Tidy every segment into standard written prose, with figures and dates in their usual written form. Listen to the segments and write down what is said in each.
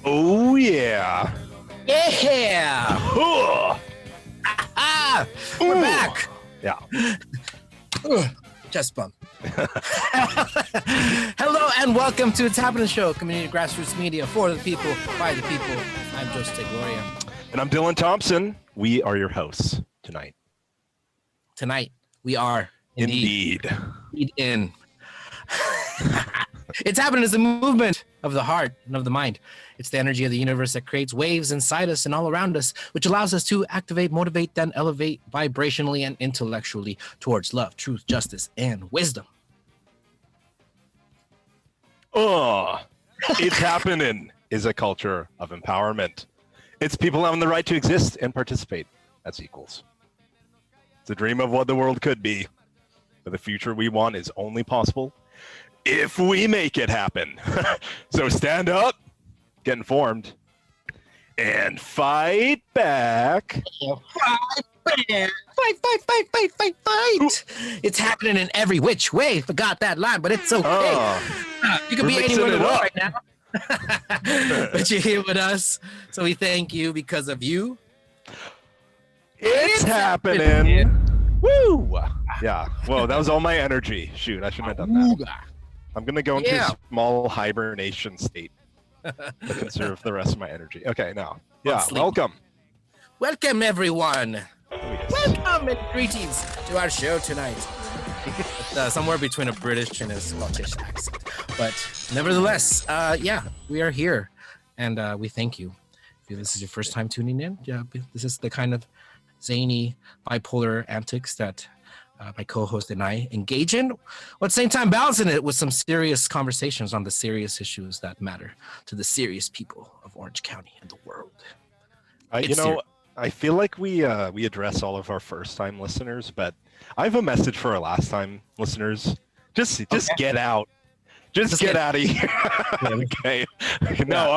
Oh, yeah. Yeah! We're back! Yeah. Chest bump. Hello and welcome to ITZ Happenin show, community grassroots media for the people, by the people. I'm Joseph Gloria. And I'm Dylan Thompson. We are your hosts tonight. Tonight, we are indeed in. It's happening as a movement of the heart and of the mind. It's the energy of the universe that creates waves inside us and all around us, which allows us to activate, motivate, then elevate vibrationally and intellectually towards love, truth, justice, and wisdom. It's happening is a culture of empowerment. It's people having the right to exist and participate as equals. It's a dream of what the world could be, but the future we want is only possible if we make it happen. So stand up, get informed, and fight back. Fight. It's happening in every which way. Forgot that line, but it's okay. You could be anywhere in the world right now. But you're here with us. So we thank you because of you. It's happening. Woo! Yeah. Whoa, that was all my energy. Shoot, I shouldn't have done that. I'm going to go into a small hibernation state to conserve the rest of my energy. Okay, now. Yeah, welcome. Welcome, everyone. Oh, yes. Welcome and greetings to our show tonight. Somewhere between a British and a Scottish accent. But nevertheless, we are here. And we thank you. If this is your first time tuning in, this is the kind of zany, bipolar antics that my co-host and I engage in, while at the same time balancing it with some serious conversations on the serious issues that matter to the serious people of Orange County and the world. I feel like we address all of our first-time listeners, but I have a message for our last-time listeners. Just get out. Just get out of here. Okay. No,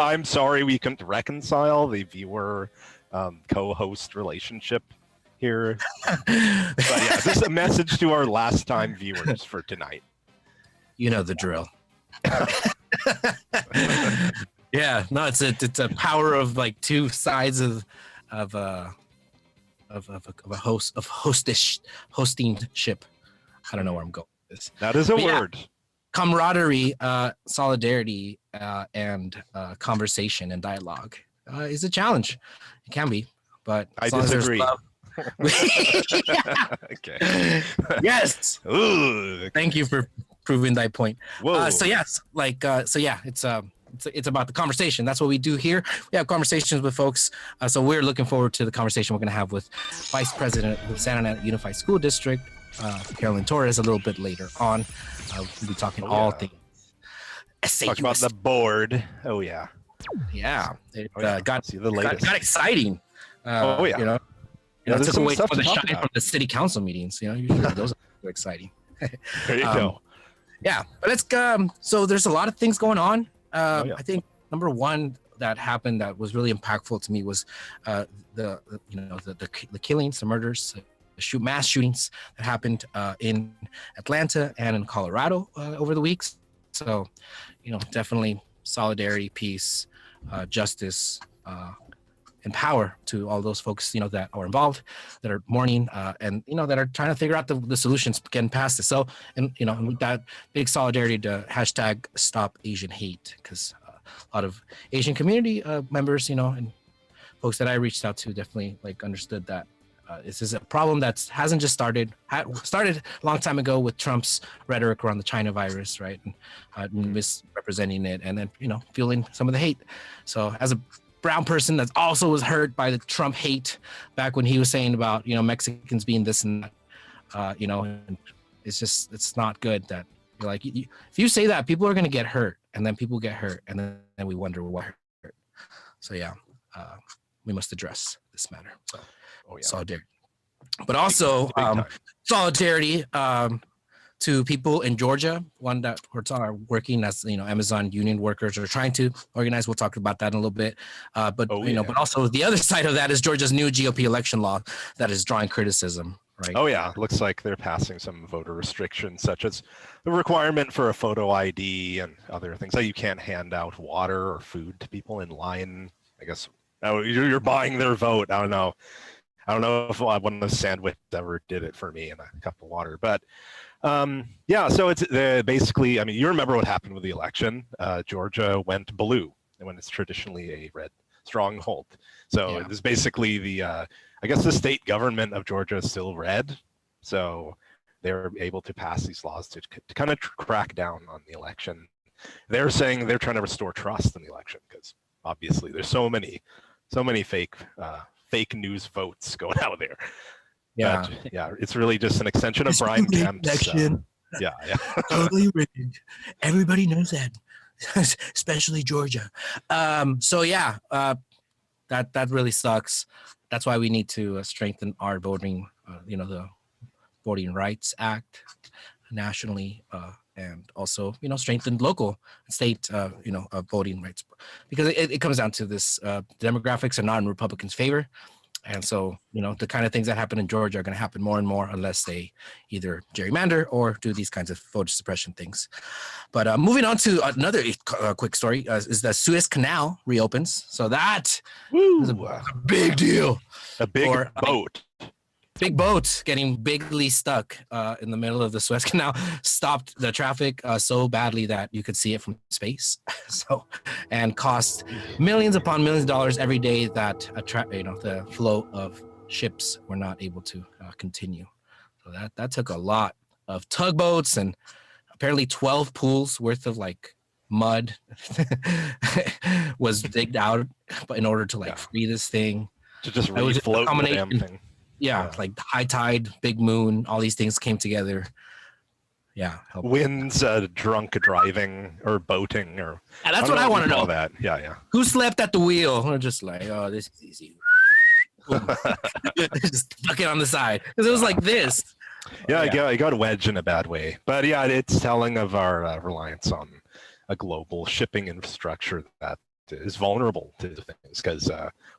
I'm sorry we couldn't reconcile the viewer co-host relationship here. But yeah, just a message to our last-time viewers for tonight. You know the drill. Yeah, no, it's a power of like two sides of a hosting ship. I don't know where I'm going with this. That is a word. Camaraderie, solidarity, and conversation and dialogue is a challenge. It can be, but I disagree. Okay. Yes. Ooh. Thank you for proving that point. Whoa. It's about the conversation. That's what we do here. We have conversations with folks. So we're looking forward to the conversation we're going to have with Vice President of Santa Ana Unified School District, Carolyn Torres, a little bit later on. We'll be talking all things SAUSD. Talk about the board. Oh yeah. Yeah. It got exciting. It took away some of the shine from the city council meetings. Usually those are exciting. There you go. Yeah, but let's go. So there's a lot of things going on. I think number one that happened that was really impactful to me was the killings, the murders, mass shootings that happened in Atlanta and in Colorado over the weeks. So, definitely solidarity, peace, justice, and power to all those folks, that are involved, that are mourning, and, that are trying to figure out the solutions getting past this. So, and with that big solidarity to hashtag Stop Asian Hate, because a lot of Asian community members, and folks that I reached out to definitely understood that this is a problem that hasn't just started a long time ago with Trump's rhetoric around the China virus, right? And misrepresenting it, and then, fueling some of the hate. So as a brown person that also was hurt by the Trump hate back when he was saying about, Mexicans being this and that, and it's not good that you're like, if you say that, people are going to get hurt, and then people get hurt, and then we wonder what hurt. So we must address this matter. So, solidarity, but also solidarity to people in Georgia, one that are working as, Amazon union workers are trying to organize. We'll talk about that in a little bit. But also the other side of that is Georgia's new GOP election law that is drawing criticism right? Oh yeah, looks like they're passing some voter restrictions, such as the requirement for a photo ID and other things. Like you can't hand out water or food to people in line. I guess you're buying their vote. I don't know. I don't know if one of the sandwich ever did it for me in a cup of water, but yeah. So it's basically. I mean, you remember what happened with the election? Georgia went blue, when it's traditionally a red stronghold. So Yeah. it was basically the. I guess the state government of Georgia is still red, so they're able to pass these laws to kind of crack down on the election. They're saying they're trying to restore trust in the election because obviously there's so many fake news votes going out there. Yeah. But, yeah, it's really just an extension of Brian Kemp's. Yeah. Totally rigged. Everybody knows that, especially Georgia. So yeah, that really sucks. That's why we need to strengthen our voting, the Voting Rights Act nationally, and also, strengthen local state, voting rights, because it comes down to this, demographics are not in Republicans' favor. And so, the kind of things that happen in Georgia are going to happen more and more unless they either gerrymander or do these kinds of voter suppression things. But moving on to another quick story is the Suez Canal reopens. So that is a big deal. A big boat. Big boat getting bigly stuck in the middle of the Suez Canal stopped the traffic so badly that you could see it from space. And cost millions upon millions of dollars every day that the flow of ships were not able to continue. So that took a lot of tugboats and apparently 12 pools worth of like mud was digged out, but in order to free this thing to just refloat the damn thing. Yeah, like high tide, big moon, all these things came together. Yeah. Winds, drunk driving or boating, or that's what I want to know. That. Yeah. Who slept at the wheel? We're just like, oh, this is easy. Just stuck it on the side because it was like this. Yeah, I got wedged in a bad way. But yeah, it's telling of our reliance on a global shipping infrastructure that is vulnerable to things because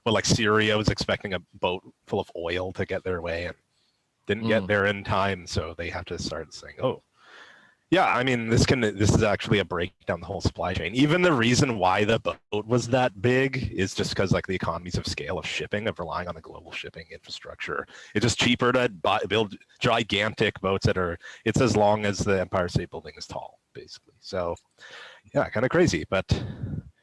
like Syria was expecting a boat full of oil to get their way and didn't get there in time, so they have to start saying, oh yeah, I mean this is actually a breakdown the whole supply chain. Even the reason why the boat was that big is just because like the economies of scale of shipping, of relying on the global shipping infrastructure. It's just cheaper to build gigantic boats it's as long as the Empire State Building is tall, basically. So yeah, kind of crazy, but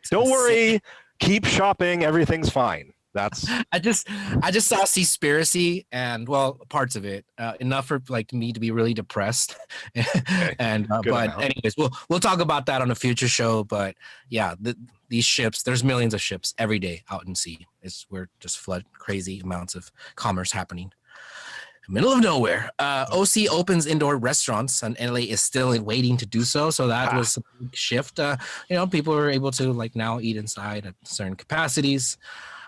don't worry, keep shopping, everything's fine. That's I just saw Seaspiracy and parts of it, enough for like me to be really depressed. And but anyways, we'll talk about that on a future show. But yeah, these ships, there's millions of ships every day out in sea. We're just flood crazy amounts of commerce happening. Middle of nowhere. OC opens indoor restaurants, and LA is still waiting to do so. So that was a big shift. People are able to now eat inside at certain capacities.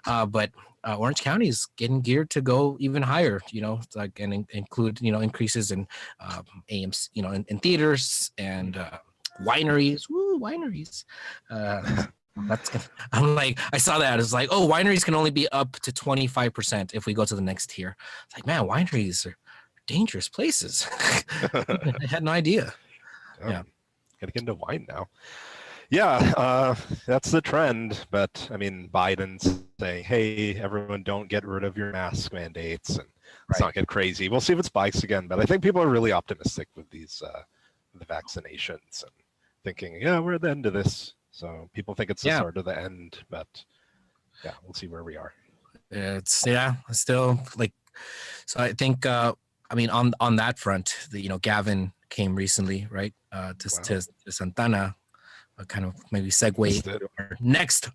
But Orange County is getting geared to go even higher. And include increases in AMC, in theaters and wineries. Woo, wineries. I'm like, I saw that. It's like, oh, wineries can only be up to 25% if we go to the next tier. It's like, man, wineries are dangerous places. I had no idea. Yeah. Gotta get into wine now. Yeah, that's the trend. But I mean, Biden's saying, hey, everyone don't get rid of your mask mandates and let's not get crazy. We'll see if it spikes again. But I think people are really optimistic with these the vaccinations and thinking, yeah, we're at the end of this. So people think it's the start of the end, but yeah, we'll see where we are. It's still like, so I think, on that front, Gavin came recently, right? To Santana, kind of maybe segue to our next,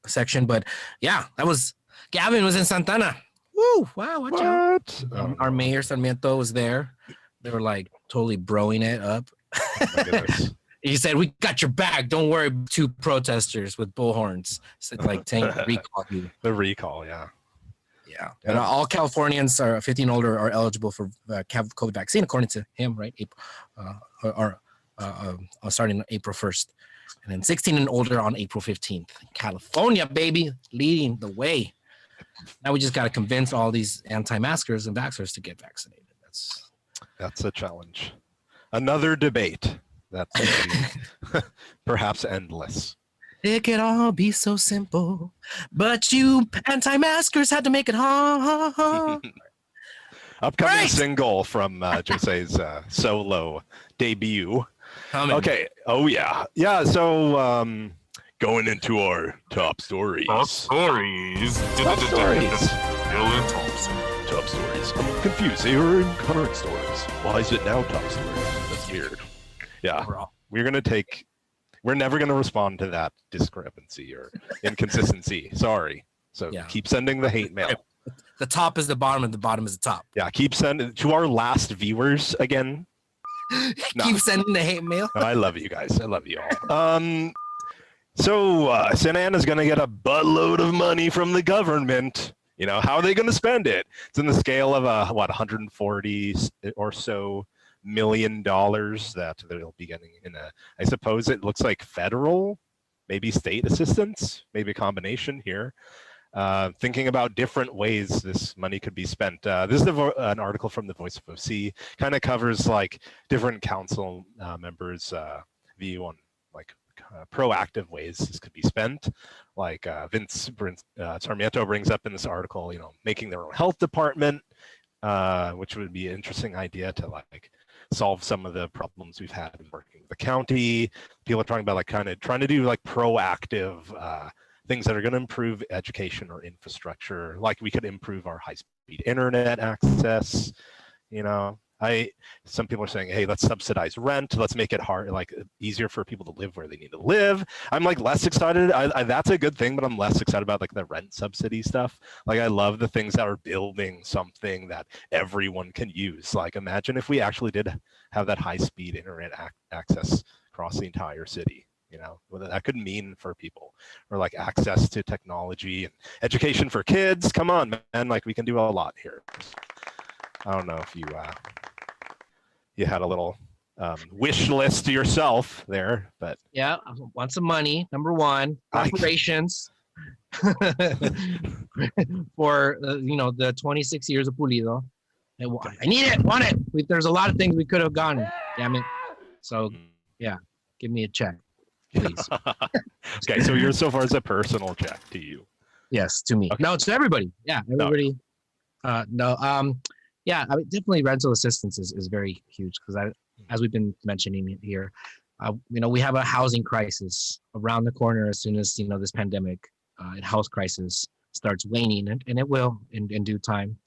section, but yeah, Gavin was in Santana. Woo! Wow! Watch out. Our mayor Sarmiento was there. They were like totally broing it up. Oh my goodness. He said, "We got your back. Don't worry." Two protesters with bullhorns said, saying recall you. The recall, yeah. And all Californians are 15 older are eligible for COVID vaccine, according to him, right? Starting April 1st, and then 16 and older on April 15th. California, baby, leading the way. Now we just got to convince all these anti-maskers and vaxxers to get vaccinated. That's a challenge. Another debate that's perhaps endless. It could all be so simple, but you anti-maskers had to make it hard. Upcoming single from Jose's solo debut. Okay. Oh yeah. Yeah. So going into our top stories. Top stories. Top stories. Carolyn Thompson. Top stories. I'm confused. They were in current stories. Why is it now top stories? That's weird. Yeah. We're never going to respond to that discrepancy or inconsistency. Sorry. So keep sending the hate mail. The top is the bottom and the bottom is the top. Yeah. Keep sending to our last viewers again. Keep sending the hate mail. I love you guys. I love you all. So Santa Ana's going to get a buttload of money from the government. You know, how are they going to spend it? It's in the scale of 140 or so $1 million that they'll be getting in I suppose it looks like federal, maybe state assistance, maybe a combination here. Thinking about different ways this money could be spent. This is an article from the Voice of OC, kind of covers like different council members' view on like proactive ways this could be spent. Like Vince Sarmiento brings up in this article, you know, making their own health department, which would be an interesting idea to like solve some of the problems we've had in working with the county. People are talking about like kind of trying to do like proactive things that are going to improve education or infrastructure. Like we could improve our high-speed internet access. You know, some people are saying, hey, let's subsidize rent. Let's make it hard, like easier for people to live where they need to live. I'm like less excited. That's a good thing, but I'm less excited about like the rent subsidy stuff. Like I love the things that are building something that everyone can use. Like imagine if we actually did have that high-speed internet access across the entire city. You know, what that could mean for people, or like access to technology and education for kids. Come on, man, like we can do a lot here. I don't know if you had a little wish list to yourself there, but yeah, I want some money. Number one, operations for you know, the 26 years of Pulido. I need it, want it. There's a lot of things we could have gone. Damn it. So yeah, give me a check, please. Okay, so you're so far as a personal check to you. Yes, to me. Okay. No, to everybody. Yeah, everybody. Yeah, I mean, definitely rental assistance is very huge because as we've been mentioning it here, you know, we have a housing crisis around the corner as soon as, you know, this pandemic and house crisis starts waning, and it will in due time.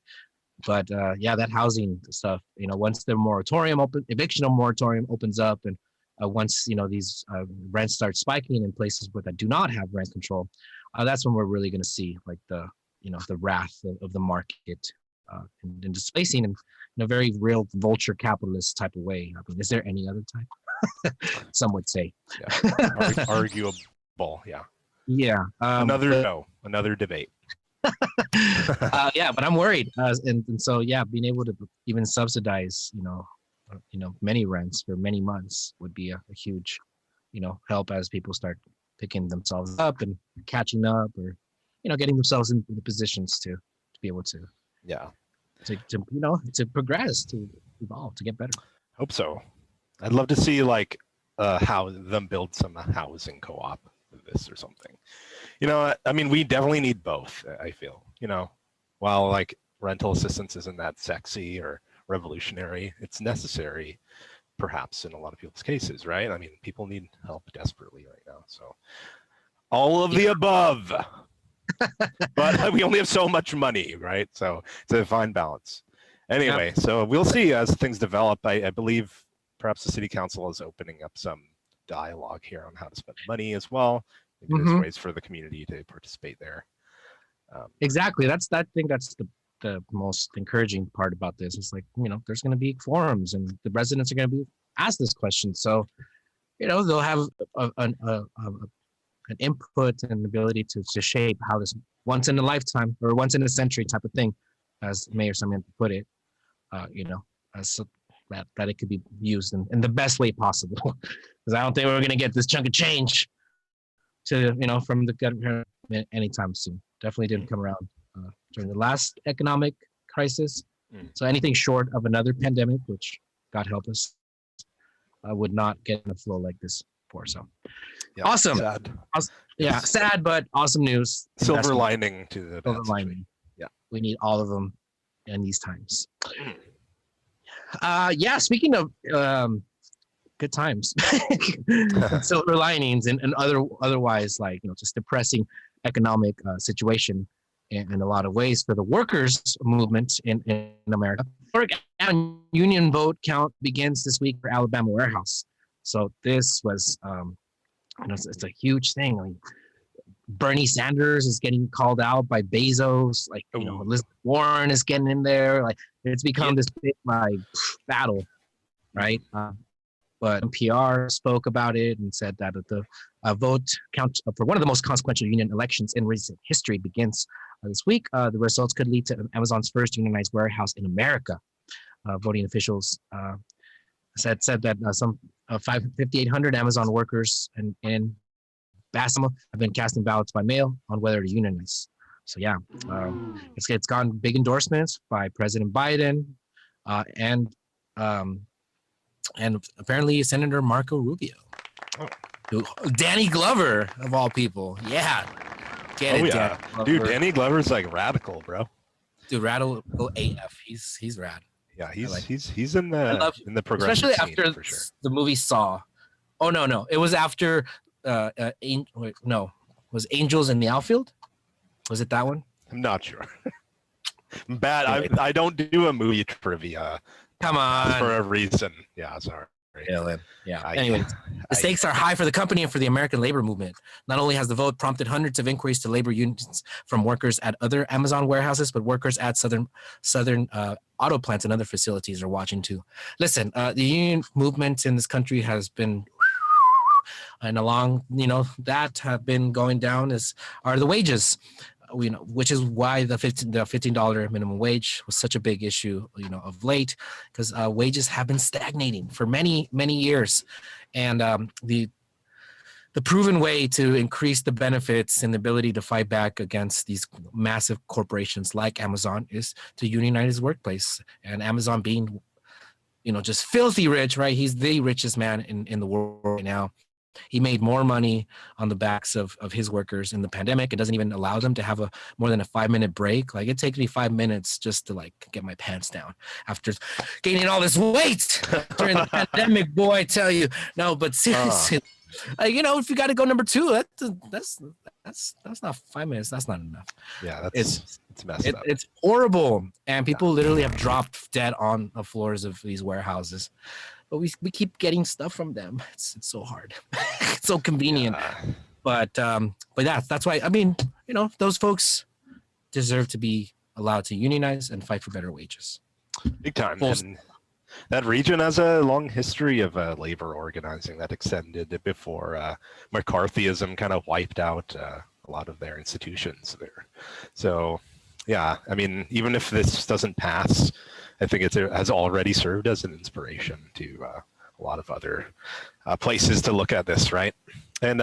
But yeah, that housing stuff, you know, once the eviction moratorium opens up, and once, you know, these rents start spiking in places that do not have rent control, that's when we're really going to see like the wrath of the market. And displacing in a very real vulture capitalist type of way. I mean, is there any other type? Some would say. Yeah. Arguable, yeah. Yeah. Another debate. Yeah, but I'm worried, and so yeah, being able to even subsidize, you know, many rents for many months would be a huge, you know, help as people start picking themselves up and catching up, or, you know, getting themselves in the positions to be able to. Yeah. To you know, to progress, to evolve, to get better. Hope so. I'd love to see like how them build some housing co-op with this or something. You know, I mean, we definitely need both, I feel. You know, while like rental assistance isn't that sexy or revolutionary, it's necessary perhaps in a lot of people's cases, right? I mean, people need help desperately right now. So all of the above. But we only have so much money, right? So it's a fine balance. Anyway, so we'll see as things develop. I believe perhaps the city council is opening up some dialogue here on how to spend money as well. Maybe there's ways for the community to participate there. Exactly. I think that's the most encouraging part about this. It's like, you know, there's going to be forums and the residents are going to be asked this question. So, you know, they'll have an input and ability to shape how this once in a lifetime or once in a century type of thing, as Mayor Sarmiento put it, you know, as that it could be used in the best way possible. Because I don't think we're going to get this chunk of change to, you know, from the government anytime soon. Definitely didn't come around during the last economic crisis. Mm. So anything short of another pandemic, which God help us, would not get in a flow like this before. So Yeah, awesome. Sad. Yeah, Yes. sad, but awesome news. Silver Investment. lining to the bad Silver situation. lining. Yeah. We need all of them in these times. Mm. Yeah, speaking of good times, silver linings and otherwise, like, just depressing economic situation in a lot of ways for the workers movement in America. Union vote count begins this week for Alabama warehouse. So this was, it's a huge thing. I mean, Bernie Sanders is getting called out by Bezos. Like, Elizabeth Warren is getting in there. Like, it's become this big battle, right? But NPR spoke about it and said that the vote count for one of the most consequential union elections in recent history begins this week. The results could lead to Amazon's first unionized warehouse in America. Voting officials said that some 5,800 Amazon workers in Bessemer have been casting ballots by mail on whether to unionize. So yeah, it's gotten big endorsements by President Biden and apparently Senator Marco Rubio. Danny Glover of all people. Yeah. Yeah. Dude, Danny Glover's like radical, bro. Dude, radical AF. He's rad. Yeah, he's in the progressive especially scene, after for sure. The movie Saw. Oh no. It was after was Angels in the Outfield? Was it that one? I'm not sure. Bad. I don't do a movie trivia. Come on. For a reason. Yeah, sorry. Yeah. Anyways, the stakes are high for the company and for the American labor movement. Not only has the vote prompted hundreds of inquiries to labor unions from workers at other Amazon warehouses, but workers at southern auto plants and other facilities are watching too. Listen, the union movement in this country has been, and along that have been going down are the wages. Which is why the $15 minimum wage was such a big issue, of late, because wages have been stagnating for many, many years. And the proven way to increase the benefits and the ability to fight back against these massive corporations like Amazon is to unionize his workplace. And Amazon being, just filthy rich, right? He's the richest man in the world right now. He made more money on the backs of his workers in the pandemic. It doesn't even allow them to have more than a 5-minute break. Like, it takes me 5 minutes just to get my pants down after gaining all this weight during the pandemic, boy, I tell you. No, but seriously, if you got to go number 2, that's not 5 minutes. That's not enough. Yeah, it's messed up. It's horrible. And people literally have dropped dead on the floors of these warehouses. But we keep getting stuff from them. It's so hard. It's so convenient. But that's why, those folks deserve to be allowed to unionize and fight for better wages. Big time. And that region has a long history of labor organizing that extended before McCarthyism kind of wiped out a lot of their institutions there. So, yeah, even if this doesn't pass, I think it has already served as an inspiration to a lot of other places to look at this, right? And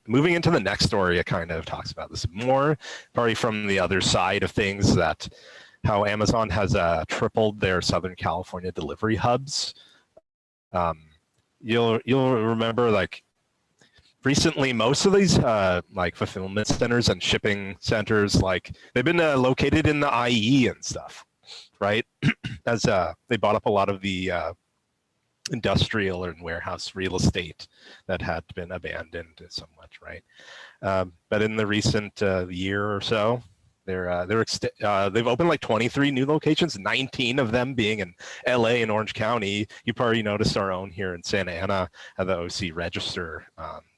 moving into the next story, it kind of talks about this more, probably from the other side of things, that how Amazon has tripled their Southern California delivery hubs. You'll remember, recently, most of these fulfillment centers and shipping centers, they've been located in the IE and stuff, right? As they bought up a lot of the industrial and warehouse real estate that had been abandoned somewhat, right? But in the recent year or so, they've opened 23 new locations, 19 of them being in LA and Orange County. You probably noticed our own here in Santa Ana at the OC Register.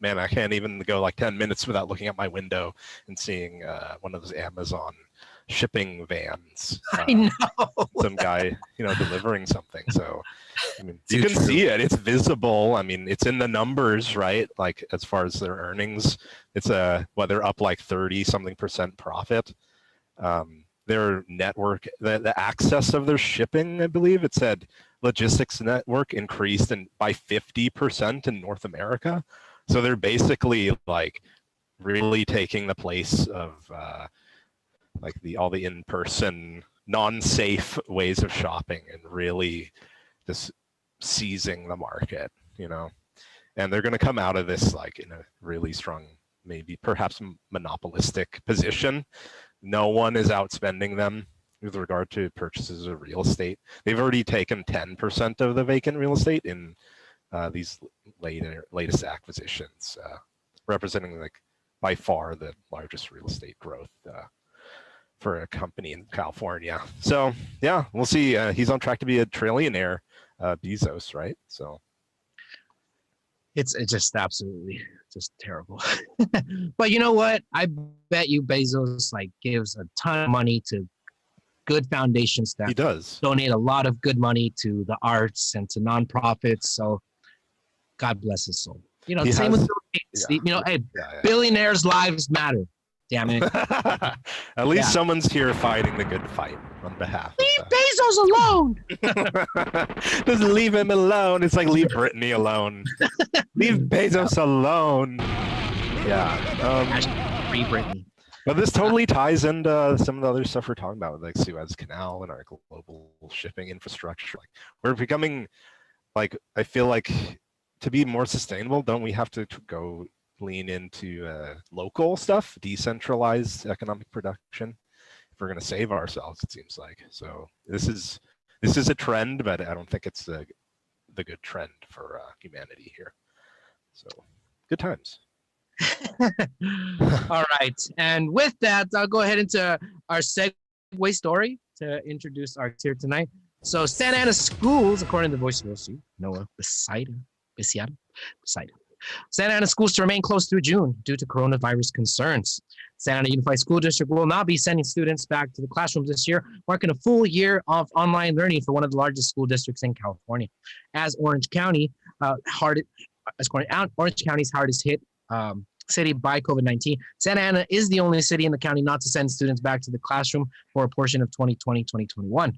Man, I can't even go 10 minutes without looking out my window and seeing one of those Amazon shipping vans. I know. Some guy, delivering something. So, you can see it. It's visible. It's in the numbers, right? As far as their earnings, it's they're up 30-something% profit. Their network, the access of their shipping, I believe it said logistics network increased by 50% in North America. So they're basically really taking the place of like all the in-person, non-safe ways of shopping and really just seizing the market, you know. And they're going to come out of this like in a really strong, maybe perhaps monopolistic position. No one is outspending them with regard to purchases of real estate. They've already taken 10% of the vacant real estate in these latest acquisitions, representing like by far the largest real estate growth for a company in California. So yeah, we'll see. He's on track to be a trillionaire, Bezos, right? So it's just absolutely just terrible. But you know what? I bet you Bezos like gives a ton of money to good foundations that he does donate a lot of good money to the arts and to nonprofits. So God bless his soul. You know, same with Bill Gates. You know, hey, billionaires' lives matter. Damn it. At least someone's here fighting the good fight on behalf. Leave Bezos alone. Just leave him alone. It's like leave Britney alone. Leave Bezos alone. Yeah. Free Britney. But this totally ties into some of the other stuff we're talking about, like Suez Canal and our global shipping infrastructure. Like we're becoming, like, I feel like to be more sustainable, don't we have to go lean into local stuff, decentralized economic production, if we're going to save ourselves, it seems like. So this is a trend, but I don't think it's the good trend for humanity here. So good times. All right, and with that, I'll go ahead into our segue story to introduce our tier tonight. So Santa Ana schools, according to the Voice of OC, Noah Besida. Santa Ana schools to remain closed through June due to coronavirus concerns. Santa Ana Unified School District will not be sending students back to the classrooms this year, marking a full year of online learning for one of the largest school districts in California. As Orange County's hardest hit city by COVID-19, Santa Ana is the only city in the county not to send students back to the classroom for a portion of 2020-2021.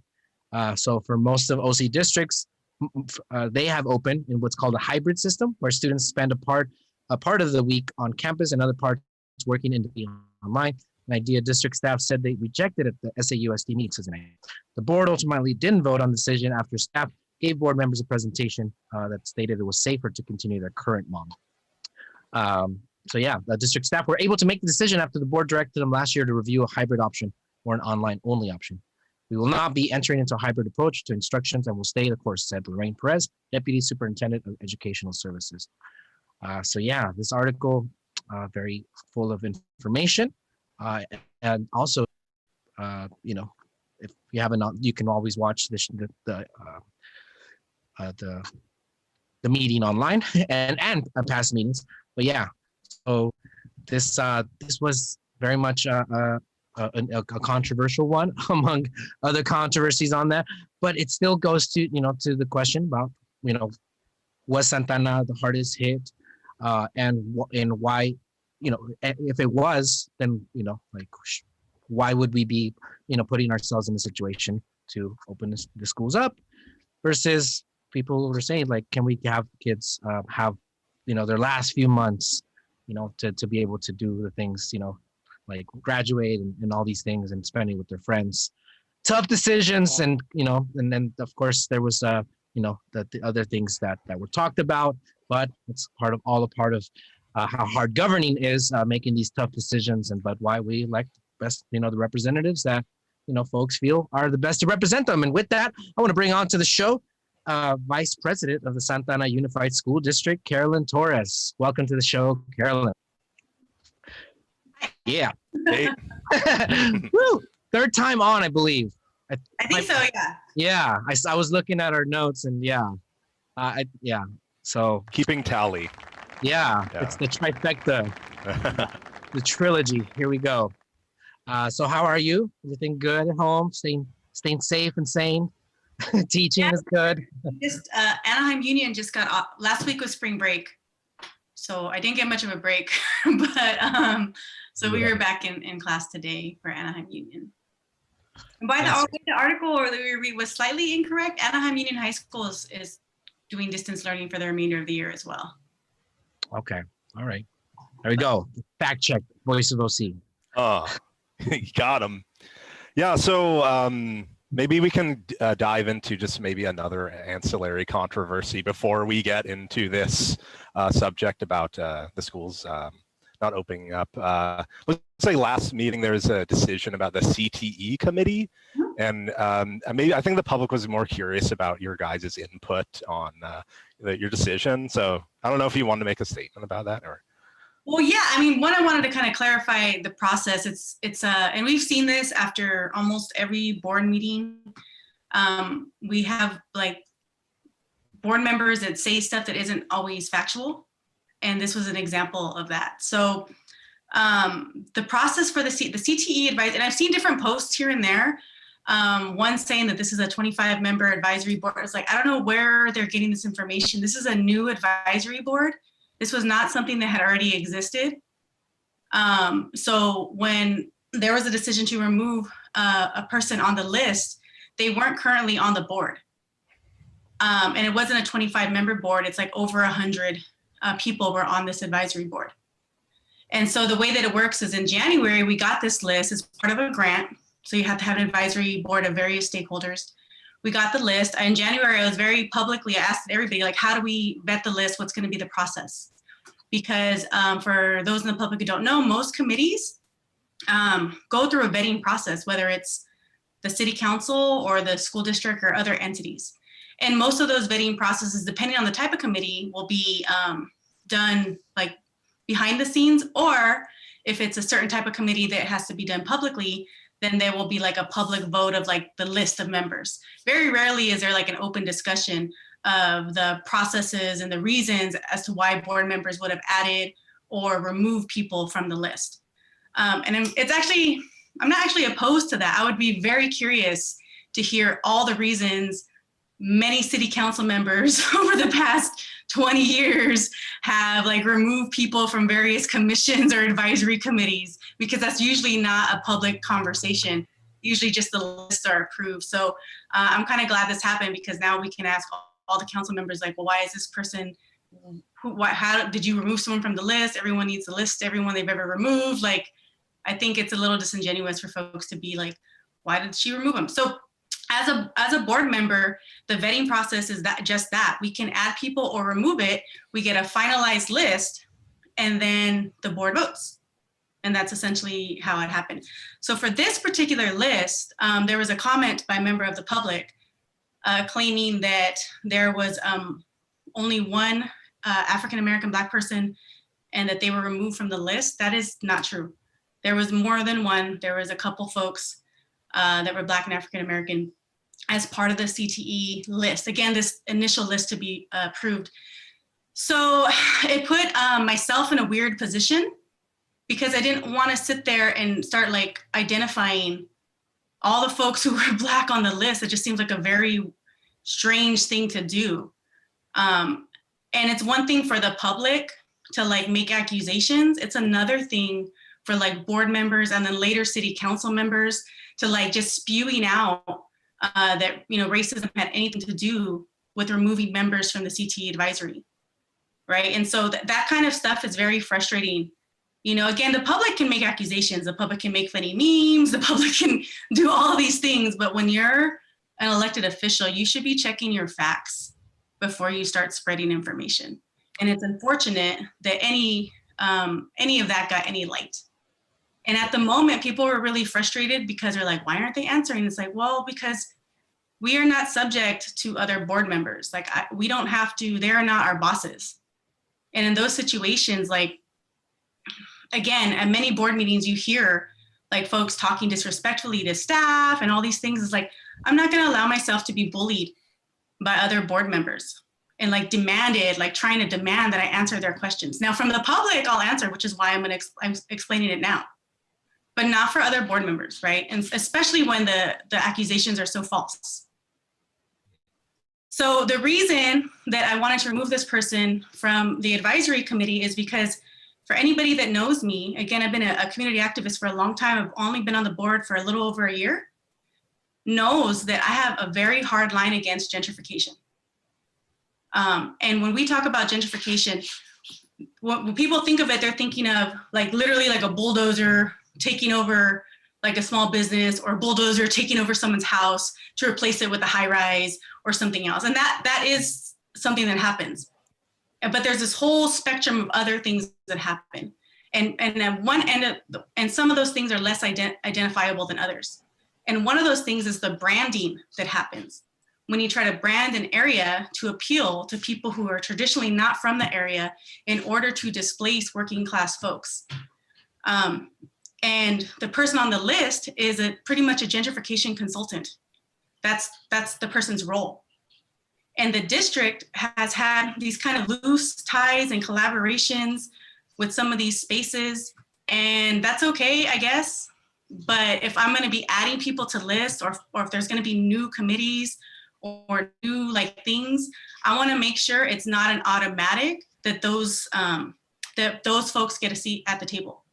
So for most of OC districts, they have opened in what's called a hybrid system, where students spend a part of the week on campus and other parts working online. An IDEA district staff said they rejected it at the SAUSD meeting today. The board ultimately didn't vote on the decision after staff gave board members a presentation that stated it was safer to continue their current model. So yeah, the district staff were able to make the decision after the board directed them last year to review a hybrid option or an online-only option. We will not be entering into a hybrid approach to instructions and will stay the course, said Lorraine Perez, Deputy Superintendent of Educational Services. So yeah, this article, very full of information. And also, you know, if you haven't, you can always watch the meeting online and past meetings. But yeah, so this was very much a controversial one among other controversies on that, but it still goes to, you know, to the question about, you know, was Santa Ana the hardest hit, and why, you know, if it was, then, you know, like, why would we be, you know, putting ourselves in a situation to open the schools up, versus people were saying, like, can we have kids have, you know, their last few months, you know, to be able to do the things, you know, like graduate and all these things and spending with their friends. Tough decisions. And, you know, and then of course there was, you know, the other things that were talked about, but it's part of how hard governing is, making these tough decisions, but why we elect best, you know, the representatives that, you know, folks feel are the best to represent them. And with that, I want to bring on to the show, Vice President of the Santa Ana Unified School District, Carolyn Torres. Welcome to the show, Carolyn. Yeah. Hey. Woo! Third time on, I believe. I think so, yeah. Yeah, I was looking at our notes, and yeah. So keeping tally. Yeah, it's the trifecta, the trilogy. Here we go. So how are you? Everything good at home? Staying safe and sane? Teaching is good. Just Anaheim Union just got off. Last week was spring break, so I didn't get much of a break. But so we were back in class today for Anaheim Union. And by the article or that we read was slightly incorrect. Anaheim Union High School is doing distance learning for the remainder of the year as well. Okay. All right. There we go. Fact check. Voice of OC. Oh, you got him. Yeah, so maybe we can dive into just maybe another ancillary controversy before we get into this subject about the schools not opening up. Let's say last meeting there was a decision about the CTE committee, and maybe I think the public was more curious about your guys' input on your decision. So I don't know if you want to make a statement about that or. Well, yeah, I mean, I wanted to kind of clarify the process. It's and we've seen this after almost every board meeting. We have like board members that say stuff that isn't always factual. And this was an example of that. So the process for the CTE advice, and I've seen different posts here and there. One saying that this is a 25-member advisory board. It's like, I don't know where they're getting this information. This is a new advisory board. This was not something that had already existed. So when there was a decision to remove a person on the list, they weren't currently on the board. And it wasn't a 25-member board. It's like over 100 people were on this advisory board. And so the way that it works is in January, we got this list as part of a grant. So you have to have an advisory board of various stakeholders. We got the list. In January, I was very publicly, I asked everybody, like, how do we vet the list? What's going to be the process? Because for those in the public who don't know, most committees go through a vetting process, whether it's the city council or the school district or other entities. And most of those vetting processes, depending on the type of committee, will be done like behind the scenes, or if it's a certain type of committee that has to be done publicly, then there will be like a public vote of like the list of members. Very rarely is there like an open discussion of the processes and the reasons as to why board members would have added or removed people from the list. And I'm not actually opposed to that. I would be very curious to hear all the reasons many city council members over the past 20 years have like removed people from various commissions or advisory committees, because that's usually not a public conversation. Usually just the lists are approved. So I'm kind of glad this happened, because now we can ask all the council members like, well, why is this person, how did you remove someone from the list? Everyone needs to list everyone they've ever removed. Like, I think it's a little disingenuous for folks to be like, why did she remove them? So as a board member, the vetting process is just that. We can add people or remove it. We get a finalized list, and then the board votes. And that's essentially how it happened. So for this particular list, there was a comment by a member of the public claiming that there was only one African-American Black person and that they were removed from the list. That is not true. There was more than one. There was a couple folks that were Black and African-American as part of the CTE list. Again, this initial list to be approved. So it put myself in a weird position, because I didn't want to sit there and start like identifying all the folks who were Black on the list. It just seems like a very strange thing to do. And it's one thing for the public to like make accusations. It's another thing for like board members and then later city council members to like just spewing out that, you know, racism had anything to do with removing members from the CTE advisory, right? And so that kind of stuff is very frustrating. You know, again, the public can make accusations, the public can make funny memes, the public can do all these things, but when you're an elected official, you should be checking your facts before you start spreading information. And it's unfortunate that any of that got any light. And at the moment, people were really frustrated because they're like, why aren't they answering? It's like, well, because we are not subject to other board members. Like, we don't have to, they're not our bosses. And in those situations, like, again, at many board meetings, you hear like folks talking disrespectfully to staff and all these things. It's like, I'm not gonna allow myself to be bullied by other board members and like trying to demand that I answer their questions. Now from the public, I'll answer, which is why I'm explaining it now, but not for other board members, right? And especially when the accusations are so false. So the reason that I wanted to remove this person from the advisory committee is because for anybody that knows me, again, I've been a community activist for a long time. I've only been on the board for a little over a year, knows that I have a very hard line against gentrification. And when we talk about gentrification, when people think of it, they're thinking of like literally like a bulldozer taking over like a small business or a bulldozer taking over someone's house to replace it with a high rise or something else. And that is something that happens. But there's this whole spectrum of other things that happen. And at one end, and some of those things are less identifiable than others. And one of those things is the branding that happens when you try to brand an area to appeal to people who are traditionally not from the area in order to displace working class folks. And the person on the list is pretty much a gentrification consultant. That's the person's role. And the district has had these kind of loose ties and collaborations with some of these spaces, and that's okay, I guess. But if I'm gonna be adding people to lists, or if there's gonna be new committees or new like things, I wanna make sure it's not an automatic that those folks get a seat at the table.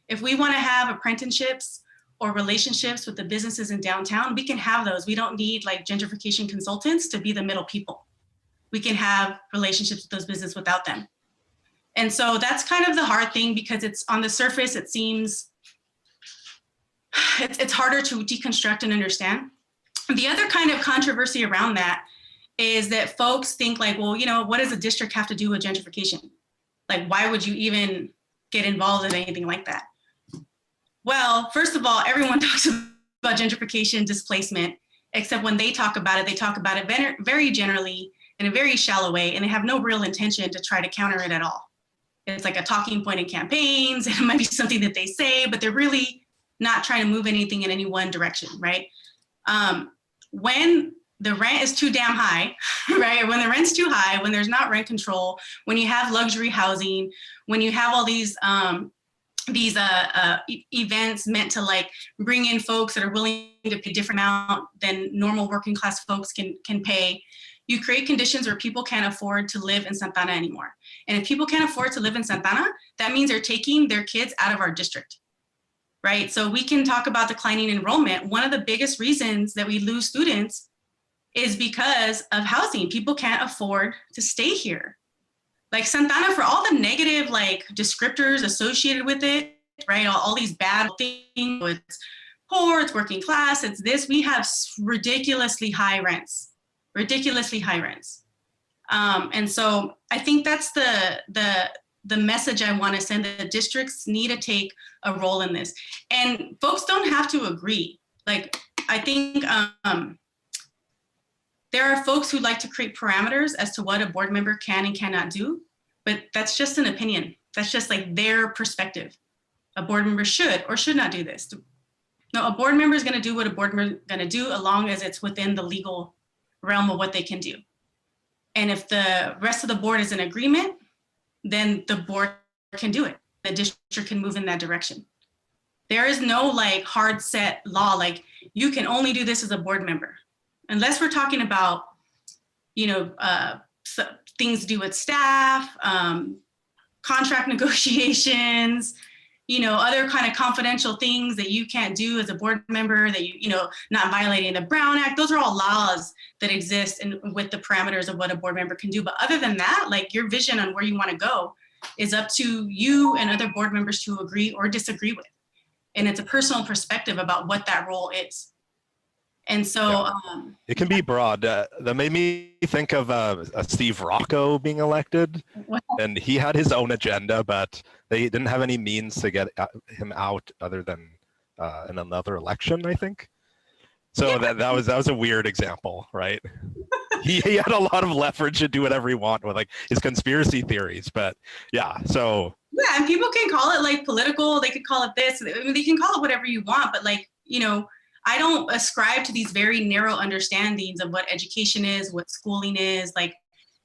If we wanna have apprenticeships or relationships with the businesses in downtown, we can have those. We don't need like gentrification consultants to be the middle people. We can have relationships with those businesses without them. And so that's kind of the hard thing, because it's on the surface, it seems, it's harder to deconstruct and understand. The other kind of controversy around that is that folks think like, well, you know, what does a district have to do with gentrification? Like, why would you even get involved in anything like that? Well, first of all, everyone talks about gentrification, displacement, except when they talk about it very generally in a very shallow way, and they have no real intention to try to counter it at all. It's like a talking point in campaigns, and it might be something that they say, but they're really not trying to move anything in any one direction, right? When the rent is too damn high, right? When the rent's too high, when there's not rent control, when you have luxury housing, when you have all these events meant to like bring in folks that are willing to pay a different amount than normal working class folks can pay, you create conditions where people can't afford to live in Santa Ana anymore. And if people can't afford to live in Santa Ana, that means they're taking their kids out of our district, right? So we can talk about declining enrollment. One of the biggest reasons that we lose students is because of housing. People can't afford to stay here. Like Santa Ana, for all the negative like descriptors associated with it, right? All these bad things, it's poor, it's working class, it's this, we have ridiculously high rents. And so I think that's the message I want to send. The districts need to take a role in this. And folks don't have to agree. Like, I think there are folks who like to create parameters as to what a board member can and cannot do, but that's just an opinion. That's just like their perspective. A board member should or should not do this. No, a board member is going to do what a board member is going to do, as long as it's within the legal realm of what they can do. And if the rest of the board is in agreement, then the board can do it. The district can move in that direction. There is no like hard set law, like you can only do this as a board member. Unless we're talking about, you know, things to do with staff, contract negotiations, you know, other kind of confidential things that you can't do as a board member, that you know, not violating the Brown Act. Those are all laws that exist and with the parameters of what a board member can do. But other than that, like your vision on where you want to go is up to you and other board members to agree or disagree with. And it's a personal perspective about what that role is. And so it can be broad. That made me think of Steve Rocco being elected, and he had his own agenda, but they didn't have any means to get him out other than in another election, I think. So yeah. that was a weird example, right? he had a lot of leverage to do whatever he wanted with like his conspiracy theories, but yeah, so. Yeah, and people can call it like political, they could call it this, I mean, they can call it whatever you want, but like, you know, I don't ascribe to these very narrow understandings of what education is, what schooling is. Like,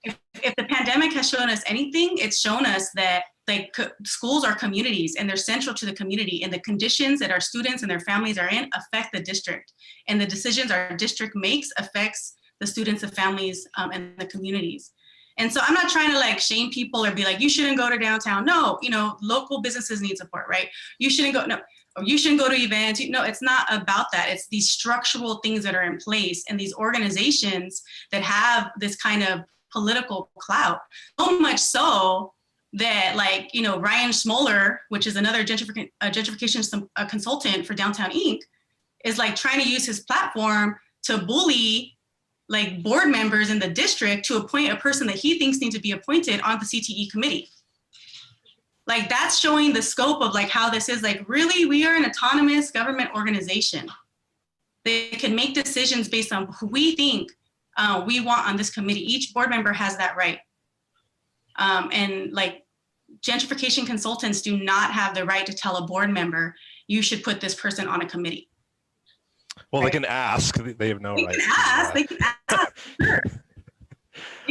if the pandemic has shown us anything, it's shown us that like schools are communities and they're central to the community, and the conditions that our students and their families are in affect the district. And the decisions our district makes affects the students, the families, and the communities. And so I'm not trying to like shame people or be like, you shouldn't go to downtown. No, you know, local businesses need support, right? You shouldn't go, no. Or you shouldn't go to events. No, it's not about that. It's these structural things that are in place and these organizations that have this kind of political clout. So much so that like, you know, Ryan Schmoller, which is another gentrification consultant for Downtown Inc., is like trying to use his platform to bully like board members in the district to appoint a person that he thinks needs to be appointed on the CTE committee. Like that's showing the scope of like how this is like, really, we are an autonomous government organization. They can make decisions based on who we think we want on this committee. Each board member has that right. And like gentrification consultants do not have the right to tell a board member, you should put this person on a committee. Well, right? They can ask. They have no right. They can ask. Sure.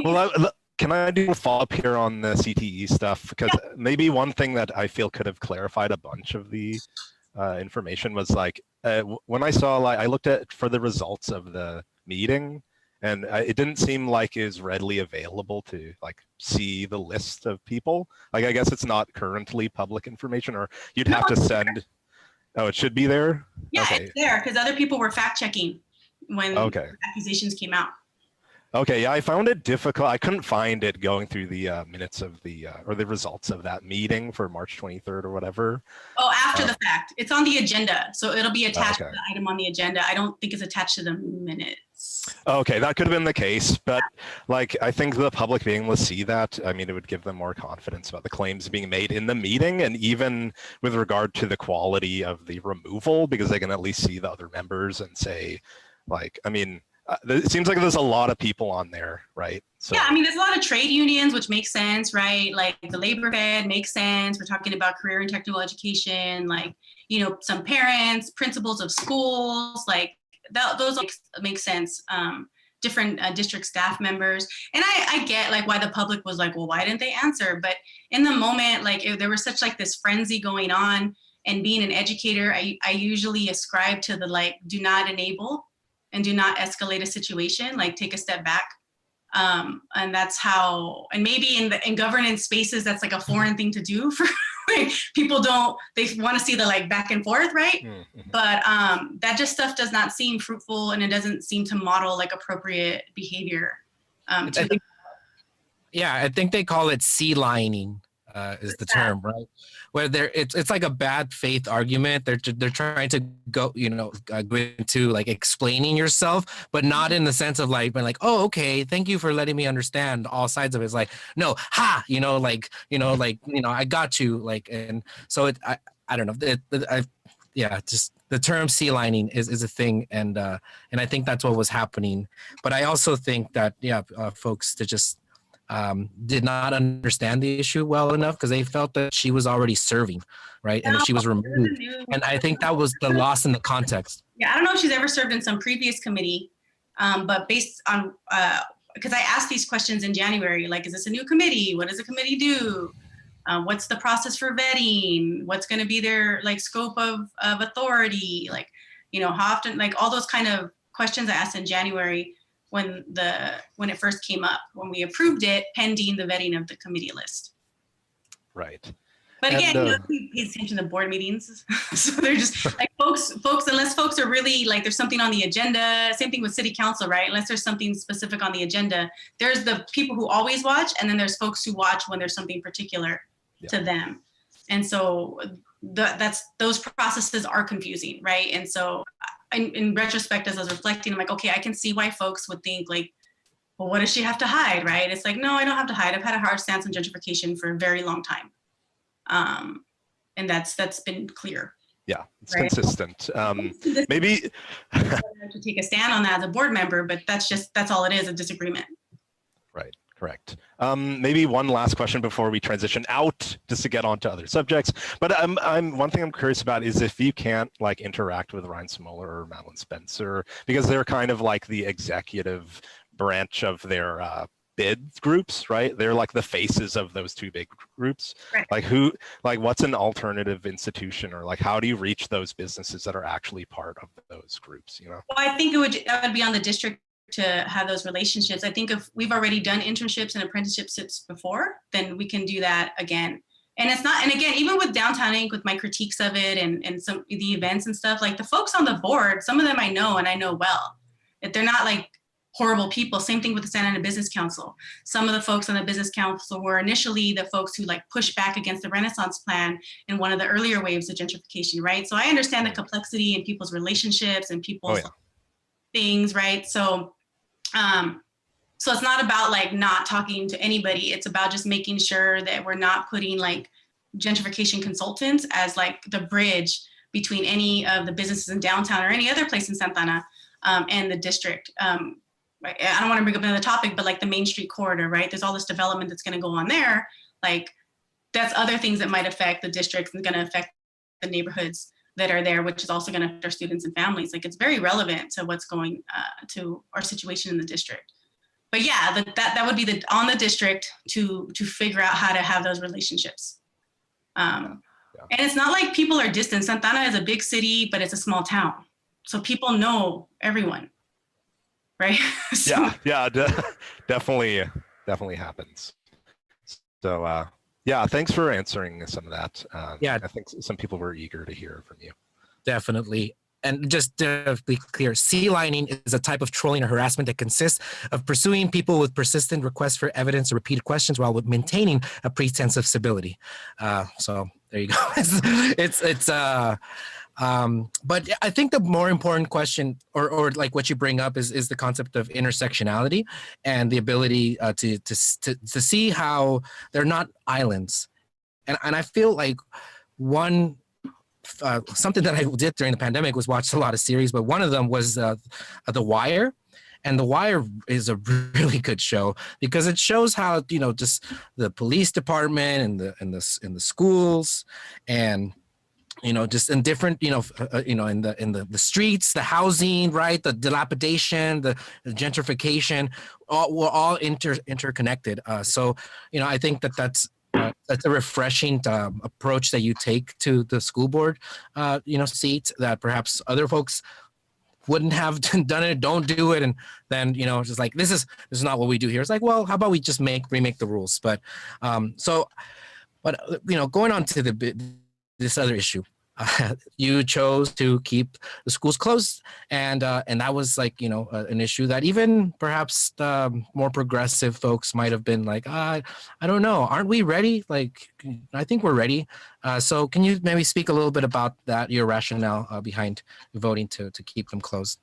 Well, can I do a follow-up here on the CTE stuff? Because maybe one thing that I feel could have clarified a bunch of the information was like, when I saw, like, I looked at for the results of the meeting, and it didn't seem like it was readily available to like see the list of people. Like, I guess it's not currently public information, or you'd have to send. Oh, it should be there? Yeah, okay. It's there because other people were fact checking when accusations came out. Okay, yeah, I found it difficult. I couldn't find it going through the minutes of the, or the results of that meeting for March 23rd or whatever. Oh, after the fact. It's on the agenda. So it'll be attached to the item on the agenda. I don't think it's attached to the minutes. Okay, that could have been the case, but like, I think the public being able to see that, I mean, it would give them more confidence about the claims being made in the meeting, and even with regard to the quality of the removal, because they can at least see the other members and say, like, I mean, it seems like there's a lot of people on there, right? So, yeah, I mean, there's a lot of trade unions, which makes sense, right? Like the labor fed makes sense. We're talking about career and technical education, like, you know, some parents, principals of schools, like those make sense. Different district staff members. And I get like why the public was like, well, why didn't they answer? But in the moment, like there was such like this frenzy going on, and being an educator, I usually ascribe to the like, do not enable and do not escalate a situation, like take a step back. And that's how, and maybe in governance spaces, that's like a foreign thing to do for like, people they want to see the like back and forth, right? Mm-hmm. But that just stuff does not seem fruitful, and it doesn't seem to model like appropriate behavior. I think they call it sea lining. Is the term, right? Where it's like a bad faith argument. They're trying to go, go into like explaining yourself, but not in the sense of like, being like, oh, okay, thank you for letting me understand all sides of it. It's like, no, I got you, like, and so I don't know. Just the term sea lining is a thing, and I think that's what was happening. But I also think that folks that just did not understand the issue well enough, because they felt that she was already serving, right? And that she was removed. And I think that was the loss in the context. Yeah, I don't know if she's ever served in some previous committee, but based on, because I asked these questions in January, like, is this a new committee? What does the committee do? What's the process for vetting? What's going to be their like scope of authority? Like, how often, like all those kind of questions I asked in January when it first came up, when we approved it, pending the vetting of the committee list. Right. But again, we pay attention to board meetings. So they're just like folks, unless folks are really like, there's something on the agenda, same thing with city council, right? Unless there's something specific on the agenda, there's the people who always watch, and then there's folks who watch when there's something particular to them. And so those processes are confusing, right? And so in retrospect, as I was reflecting, I'm like, okay, I can see why folks would think like, well, what does she have to hide, right? It's like, no, I don't have to hide. I've had a hard stance on gentrification for a very long time. And that's been clear. Yeah, it's consistent. Maybe to take a stand on that as a board member, but that's all it is, a disagreement. Right. Correct. Maybe one last question before we transition out, just to get on to other subjects. But one thing I'm curious about is if you can't like interact with Ryan Smoller or Madeline Spencer, because they're kind of like the executive branch of their bid groups, right? They're like the faces of those two big groups. Right. Like what's an alternative institution, or like how do you reach those businesses that are actually part of those groups? Well, I think that would be on the district to have those relationships. I think if we've already done internships and apprenticeships before, then we can do that again. And it's not, and again, even with Downtown Inc., with my critiques of it and some of the events and stuff, like the folks on the board, some of them I know and I know well. If they're not like horrible people. Same thing with the Santa Ana Business Council. Some of the folks on the Business Council were initially the folks who like pushed back against the Renaissance plan in one of the earlier waves of gentrification, right? So I understand the complexity in people's relationships and people's things, right? So, so it's not about like not talking to anybody. It's about just making sure that we're not putting like gentrification consultants as like the bridge between any of the businesses in downtown or any other place in Santa Ana and the district. I don't want to bring up another topic, but like the Main Street corridor, right? There's all this development that's going to go on there. Like that's other things that might affect the districts and going to affect the neighborhoods that are there, which is also going to affect our students and families. Like it's very relevant to what's going to our situation in the district. But yeah, that would be on the district to figure out how to have those relationships. And it's not like people are distant. Santa Ana is a big city, but it's a small town. So people know everyone. Right? So, definitely happens. So yeah, thanks for answering some of that. I think some people were eager to hear from you. Definitely. And just to be clear, sea lining is a type of trolling or harassment that consists of pursuing people with persistent requests for evidence or repeated questions while maintaining a pretense of civility. So there you go. But I think the more important question, or like what you bring up, is the concept of intersectionality and the ability to see how they're not islands. And I feel like something that I did during the pandemic was watch a lot of series, but one of them was The Wire. And The Wire is a really good show because it shows how, just the police department and the schools and just in different, in the streets, the housing, right, the dilapidation, the gentrification, we're all interconnected. So, I think that's a refreshing approach that you take to the school board, seat that perhaps other folks wouldn't have done it, don't do it, and then just like this is not what we do here. It's like, well, how about we just remake the rules? But going on to this other issue, you chose to keep the schools closed, and that was like an issue that even perhaps more progressive folks might have been like, I don't know, aren't we ready? Like, I think we're ready. So can you maybe speak a little bit about that, your rationale behind voting to keep them closed?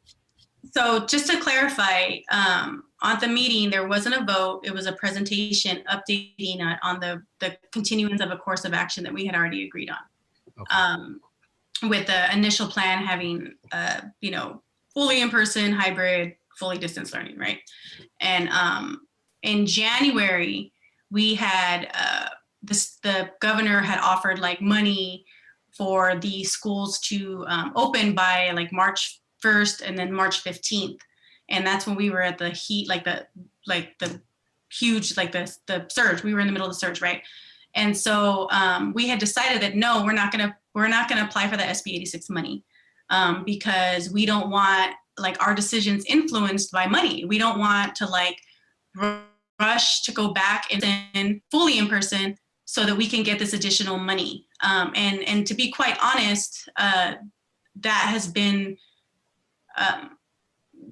So just to clarify, at the meeting, there wasn't a vote. It was a presentation updating on the continuance of a course of action that we had already agreed on. Okay. With the initial plan having, fully in-person, hybrid, fully distance learning, right? And in January, we had, the governor had offered like money for the schools to open by like March 1st and then March 15th. And that's when we were at the heat, the huge, the surge. We were in the middle of the surge, right? And so we had decided that no, we're not gonna apply for the SB 86 money because we don't want like our decisions influenced by money. We don't want to like rush to go back and fully in person so that we can get this additional money. And to be quite honest, that has been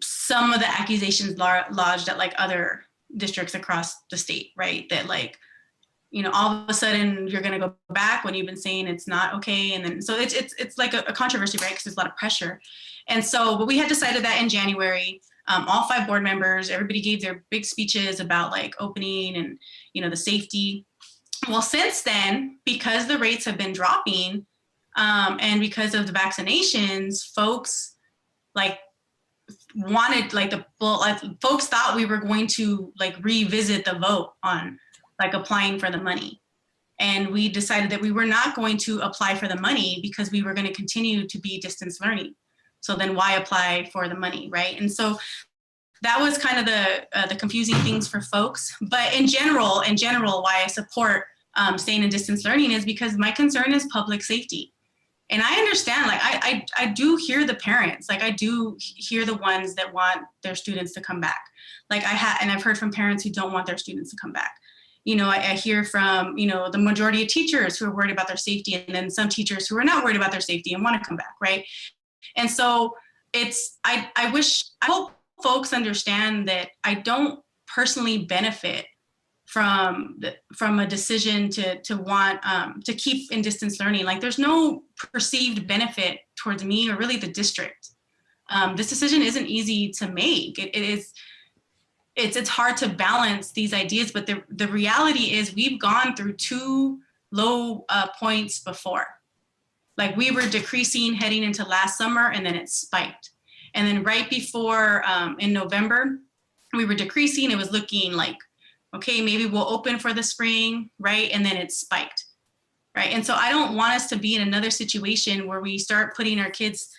some of the accusations lodged at like other districts across the state, right? That like, all of a sudden you're going to go back when you've been saying it's not okay. And then, so it's like a controversy, right? Because there's a lot of pressure. And so, but we had decided that in January, all 5 board members, everybody gave their big speeches about like opening and, the safety. Well, since then, because the rates have been dropping and because of the vaccinations, folks like wanted folks thought we were going to like revisit the vote on like applying for the money. And we decided that we were not going to apply for the money because we were going to continue to be distance learning. So then why apply for the money, right? And so that was kind of the confusing things for folks. But in general, why I support staying in distance learning is because my concern is public safety. And I understand, like I do hear the parents, like I do hear the ones that want their students to come back. Like and I've heard from parents who don't want their students to come back. I hear from, the majority of teachers who are worried about their safety, and then some teachers who are not worried about their safety and want to come back, right? And so I hope folks understand that I don't personally benefit from a decision to want to keep in distance learning. Like, there's no perceived benefit towards me or really the district. This decision isn't easy to make. It's hard to balance these ideas, but the reality is we've gone through two low points before. Like, we were decreasing heading into last summer, and then it spiked. And then right before in November, we were decreasing. It was looking like, okay, maybe we'll open for the spring, right? And then it spiked, right? And so I don't want us to be in another situation where we start putting our kids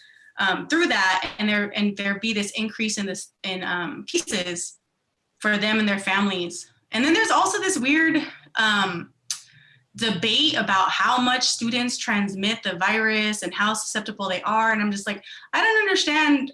through that, and there be this increase in cases for them and their families. And then there's also this weird debate about how much students transmit the virus and how susceptible they are. And I'm just like, I don't understand.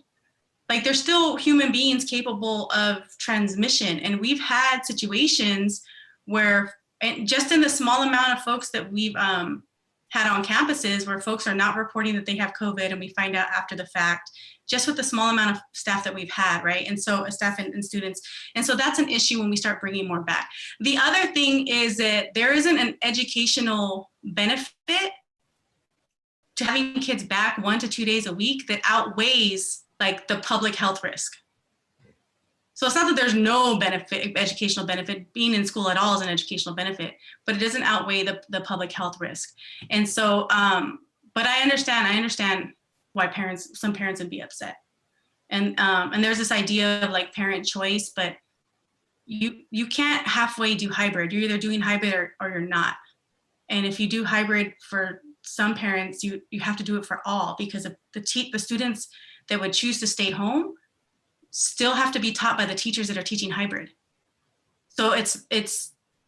Like, they're still human beings capable of transmission. And we've had situations where, and just in the small amount of folks that we've had on campuses, where folks are not reporting that they have COVID and we find out after the fact, just with the small amount of staff that we've had, right? And so staff and students. And so that's an issue when we start bringing more back. The other thing is that there isn't an educational benefit to having kids back 1 to 2 days a week that outweighs like the public health risk. So it's not that there's no benefit, educational benefit. Being in school at all is an educational benefit, but it doesn't outweigh the public health risk. And so, but I understand why some parents would be upset. And there's this idea of like parent choice, but you can't halfway do hybrid. You're either doing hybrid or you're not. And if you do hybrid for some parents, you have to do it for all, because the students that would choose to stay home still have to be taught by the teachers that are teaching hybrid. So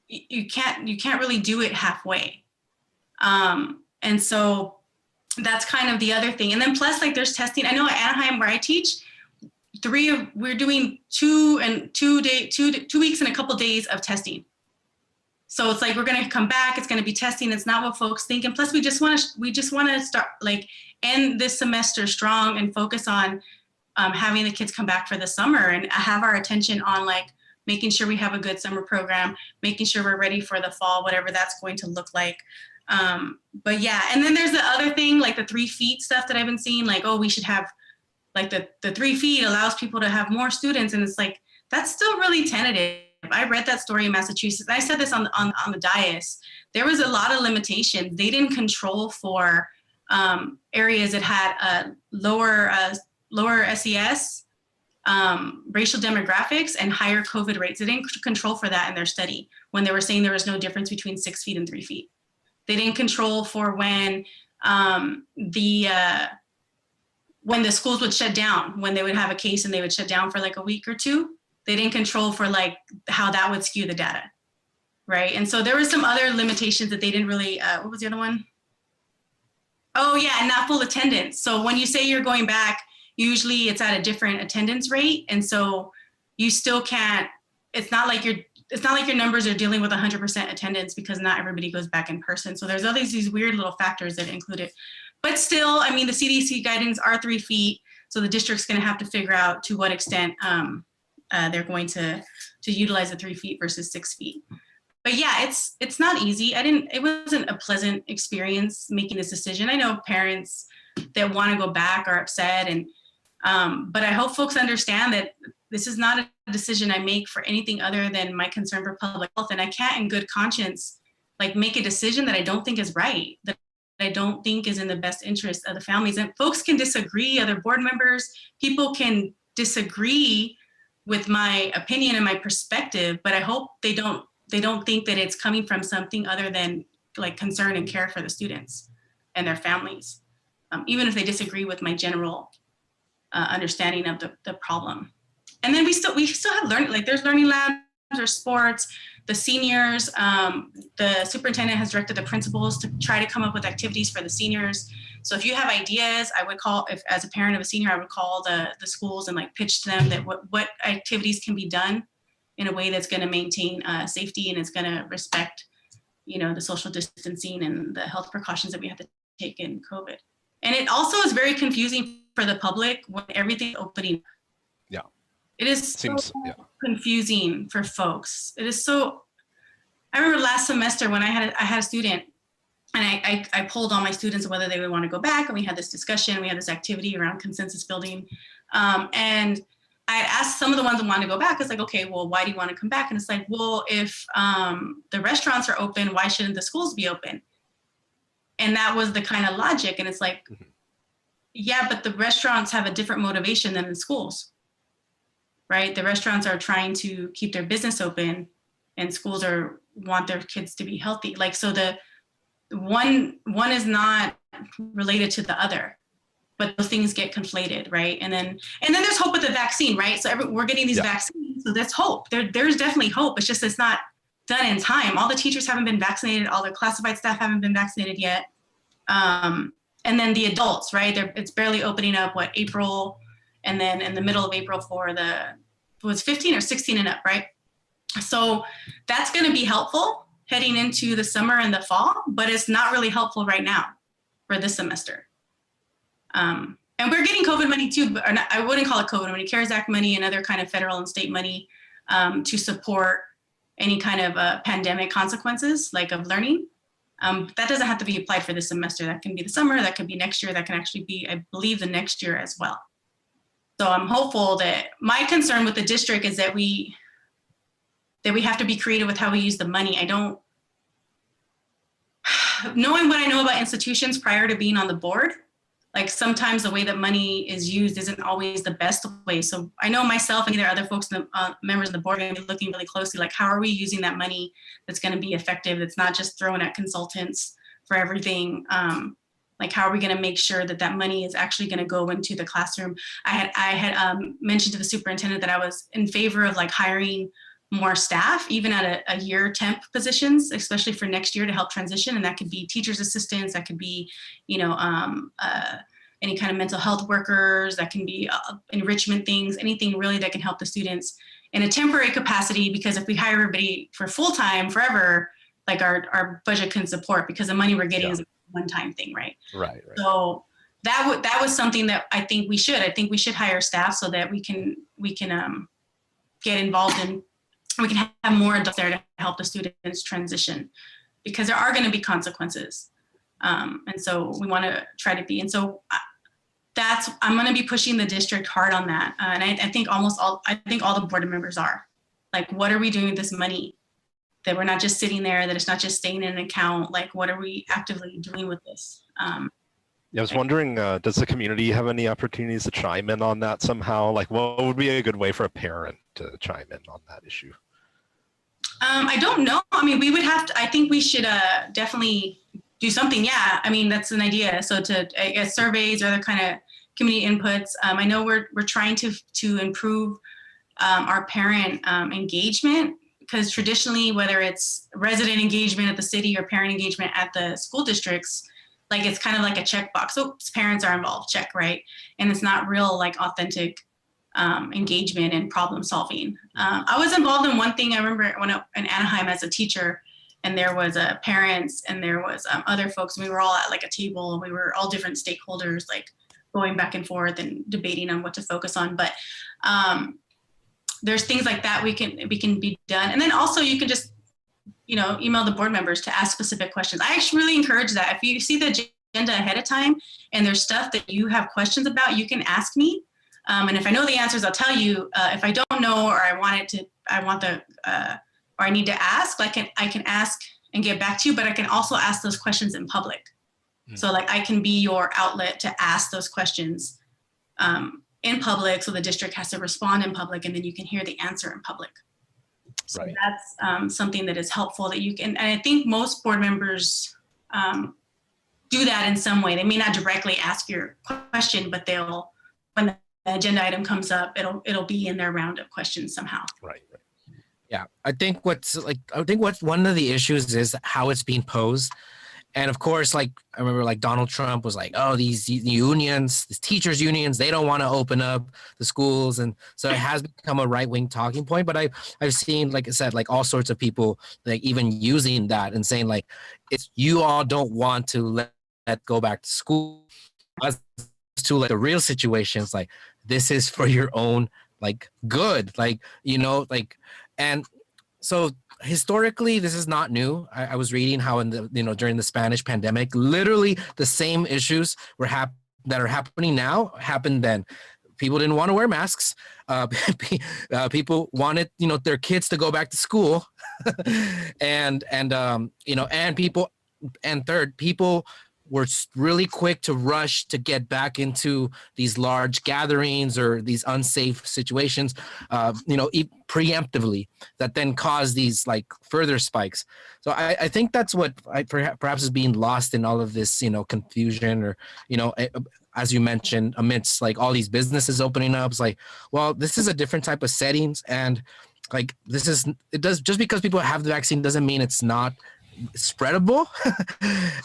you can't really do it halfway. And so that's kind of the other thing. And then plus, like, there's testing. I know at Anaheim where I teach, we're doing 2 weeks and a couple days of testing. So it's like, we're going to come back, it's going to be testing. It's not what folks think. And plus we just want to start, like, end this semester strong and focus on having the kids come back for the summer and have our attention on like making sure we have a good summer program, making sure we're ready for the fall, whatever that's going to look like. But yeah, and then there's the other thing, like the 3 feet stuff that I've been seeing, like, oh, we should have like the 3 feet allows people to have more students. And it's like, that's still really tentative. I read that story in Massachusetts. I said this on the dais. There was a lot of limitations. They didn't control for areas that had lower SES, racial demographics, and higher COVID rates. They didn't control for that in their study when they were saying there was no difference between 6 feet and 3 feet. They didn't control for when the schools would shut down, when they would have a case and they would shut down for like a week or two. They didn't control for like how that would skew the data, right? And so there were some other limitations that they didn't really, what was the other one? Oh yeah, not full attendance. So when you say you're going back, usually it's at a different attendance rate. And so you still can't, it's not like your numbers are dealing with 100% attendance, because not everybody goes back in person. So there's all these weird little factors that include it. But still, I mean, the CDC guidance are 3 feet. So the district's gonna have to figure out to what extent they're going to utilize the 3 feet versus 6 feet. But yeah, it's not easy. It wasn't a pleasant experience making this decision. I know parents that want to go back are upset, and but I hope folks understand that this is not a decision I make for anything other than my concern for public health. And I can't in good conscience like make a decision that I don't think is right, that I don't think is in the best interest of the families. And folks can disagree, other board members, people can disagree with my opinion and my perspective, but I hope they don't think that it's coming from something other than like concern and care for the students and their families, even if they disagree with my general understanding of the problem. And then we still have learning, like there's learning labs or sports, the seniors, the superintendent has directed the principals to try to come up with activities for the seniors. So if you have ideas, I would call, if as a parent of a senior, I would call the schools and like pitch to them that what activities can be done in a way that's going to maintain safety and it's going to respect, the social distancing and the health precautions that we have to take in COVID. And it also is very confusing for the public when everything's opening. Yeah. It is Seems confusing for folks. It is so. I remember last semester when I had a student, and I polled all my students whether they would want to go back, and we had this discussion. We had this activity around consensus building, and I had asked some of the ones that wanted to go back. It's like, okay, well, why do you want to come back? And it's like, well, if the restaurants are open, why shouldn't the schools be open? And that was the kind of logic. And it's like, yeah, but the restaurants have a different motivation than the schools, right? The restaurants are trying to keep their business open, and schools want their kids to be healthy. Like, so the one is not related to the other, but those things get conflated, right? And then there's hope with the vaccine, right? So we're getting these vaccines, so there's hope. There's definitely hope. It's just it's not done in time. All the teachers haven't been vaccinated. All the classified staff haven't been vaccinated yet. And then the adults, right? It's barely opening up, April, and then in the middle of April for was 15 or 16 and up, right? So that's going to be helpful heading into the summer and the fall, but it's not really helpful right now for this semester. And we're getting COVID money too, but I wouldn't call it COVID money, CARES Act money and other kind of federal and state money to support any kind of pandemic consequences, like of learning. That doesn't have to be applied for this semester. That can be the summer, that could be next year, that can actually be, I believe, the next year as well. So I'm hopeful that my concern with the district is that we have to be creative with how we use the money. Knowing what I know about institutions prior to being on the board, like sometimes the way that money is used isn't always the best way. So I know myself and there are other folks, members of the board, are going to be looking really closely, like how are we using that money that's going to be effective? That's not just thrown at consultants for everything. Like how are we going to make sure that that money is actually going to go into the classroom? I had mentioned to the superintendent that I was in favor of like hiring more staff, even at a year temp positions, especially for next year to help transition. And that could be teachers assistants, that could be, any kind of mental health workers, that can be enrichment things, anything really that can help the students in a temporary capacity, because if we hire everybody for full-time forever, like our budget can support, because the money we're getting is a one-time thing, right? Right. So that was something that I think we should hire staff so that we can get involved in, we can have more adults there to help the students transition, because there are going to be consequences. And so we want to try to be, and so I'm going to be pushing the district hard on that. And I think all the board members are like, what are we doing with this money? That we're not just sitting there, that it's not just staying in an account. Like, what are we actively doing with this? I was wondering, does the community have any opportunities to chime in on that somehow? Like, what would be a good way for a parent to chime in on that issue? I don't know. I mean, I think we should definitely do something. Yeah, I mean, that's an idea. So I guess surveys or other kind of community inputs. I know we're trying to improve our parent engagement, because traditionally, whether it's resident engagement at the city or parent engagement at the school districts, like it's kind of like a checkbox. So parents are involved, check, right? And it's not real like authentic engagement and problem solving. I was involved in one thing. I remember in Anaheim as a teacher, and there was parents and there was other folks. We were all at like a table. We were all different stakeholders, like going back and forth and debating on what to focus on. But there's things like that we can be done. And then also you can just, email the board members to ask specific questions. I actually really encourage that. If you see the agenda ahead of time and there's stuff that you have questions about, you can ask me. And if I know the answers, I'll tell you. If I don't know, or or I need to ask, I can ask and get back to you, but I can also ask those questions in public. Mm-hmm. So like I can be your outlet to ask those questions in public, so the district has to respond in public, and then you can hear the answer in public. So right. That's something that is helpful that you can, and I think most board members do that in some way. They may not directly ask your question, but when the agenda item comes up, it'll be in their round of questions somehow. Right. Yeah, I think what's one of the issues is how it's being posed. And of course, like I remember, like Donald Trump was like, "Oh, these unions, these teachers unions, they don't want to open up the schools," and so it has become a right-wing talking point. But I've seen, like I said, like all sorts of people like even using that and saying like, "It's you all don't want to let go back to school," as to like the real situations, like this is for your own like good, like, you know, like, and so historically, this is not new. I was reading how in the, you know, during the Spanish pandemic, literally the same issues that are happening now happened then. People didn't want to wear masks. People wanted, you know, their kids to go back to school, and you know, and people, and third, people were really quick to rush to get back into these large gatherings or these unsafe situations, you know, preemptively, that then cause these like further spikes. So I think that's what perhaps is being lost in all of this, you know, confusion, or, you know, as you mentioned, amidst like all these businesses opening up. It's like, well, this is a different type of settings, and like this is, it does, just because people have the vaccine doesn't mean it's not spreadable.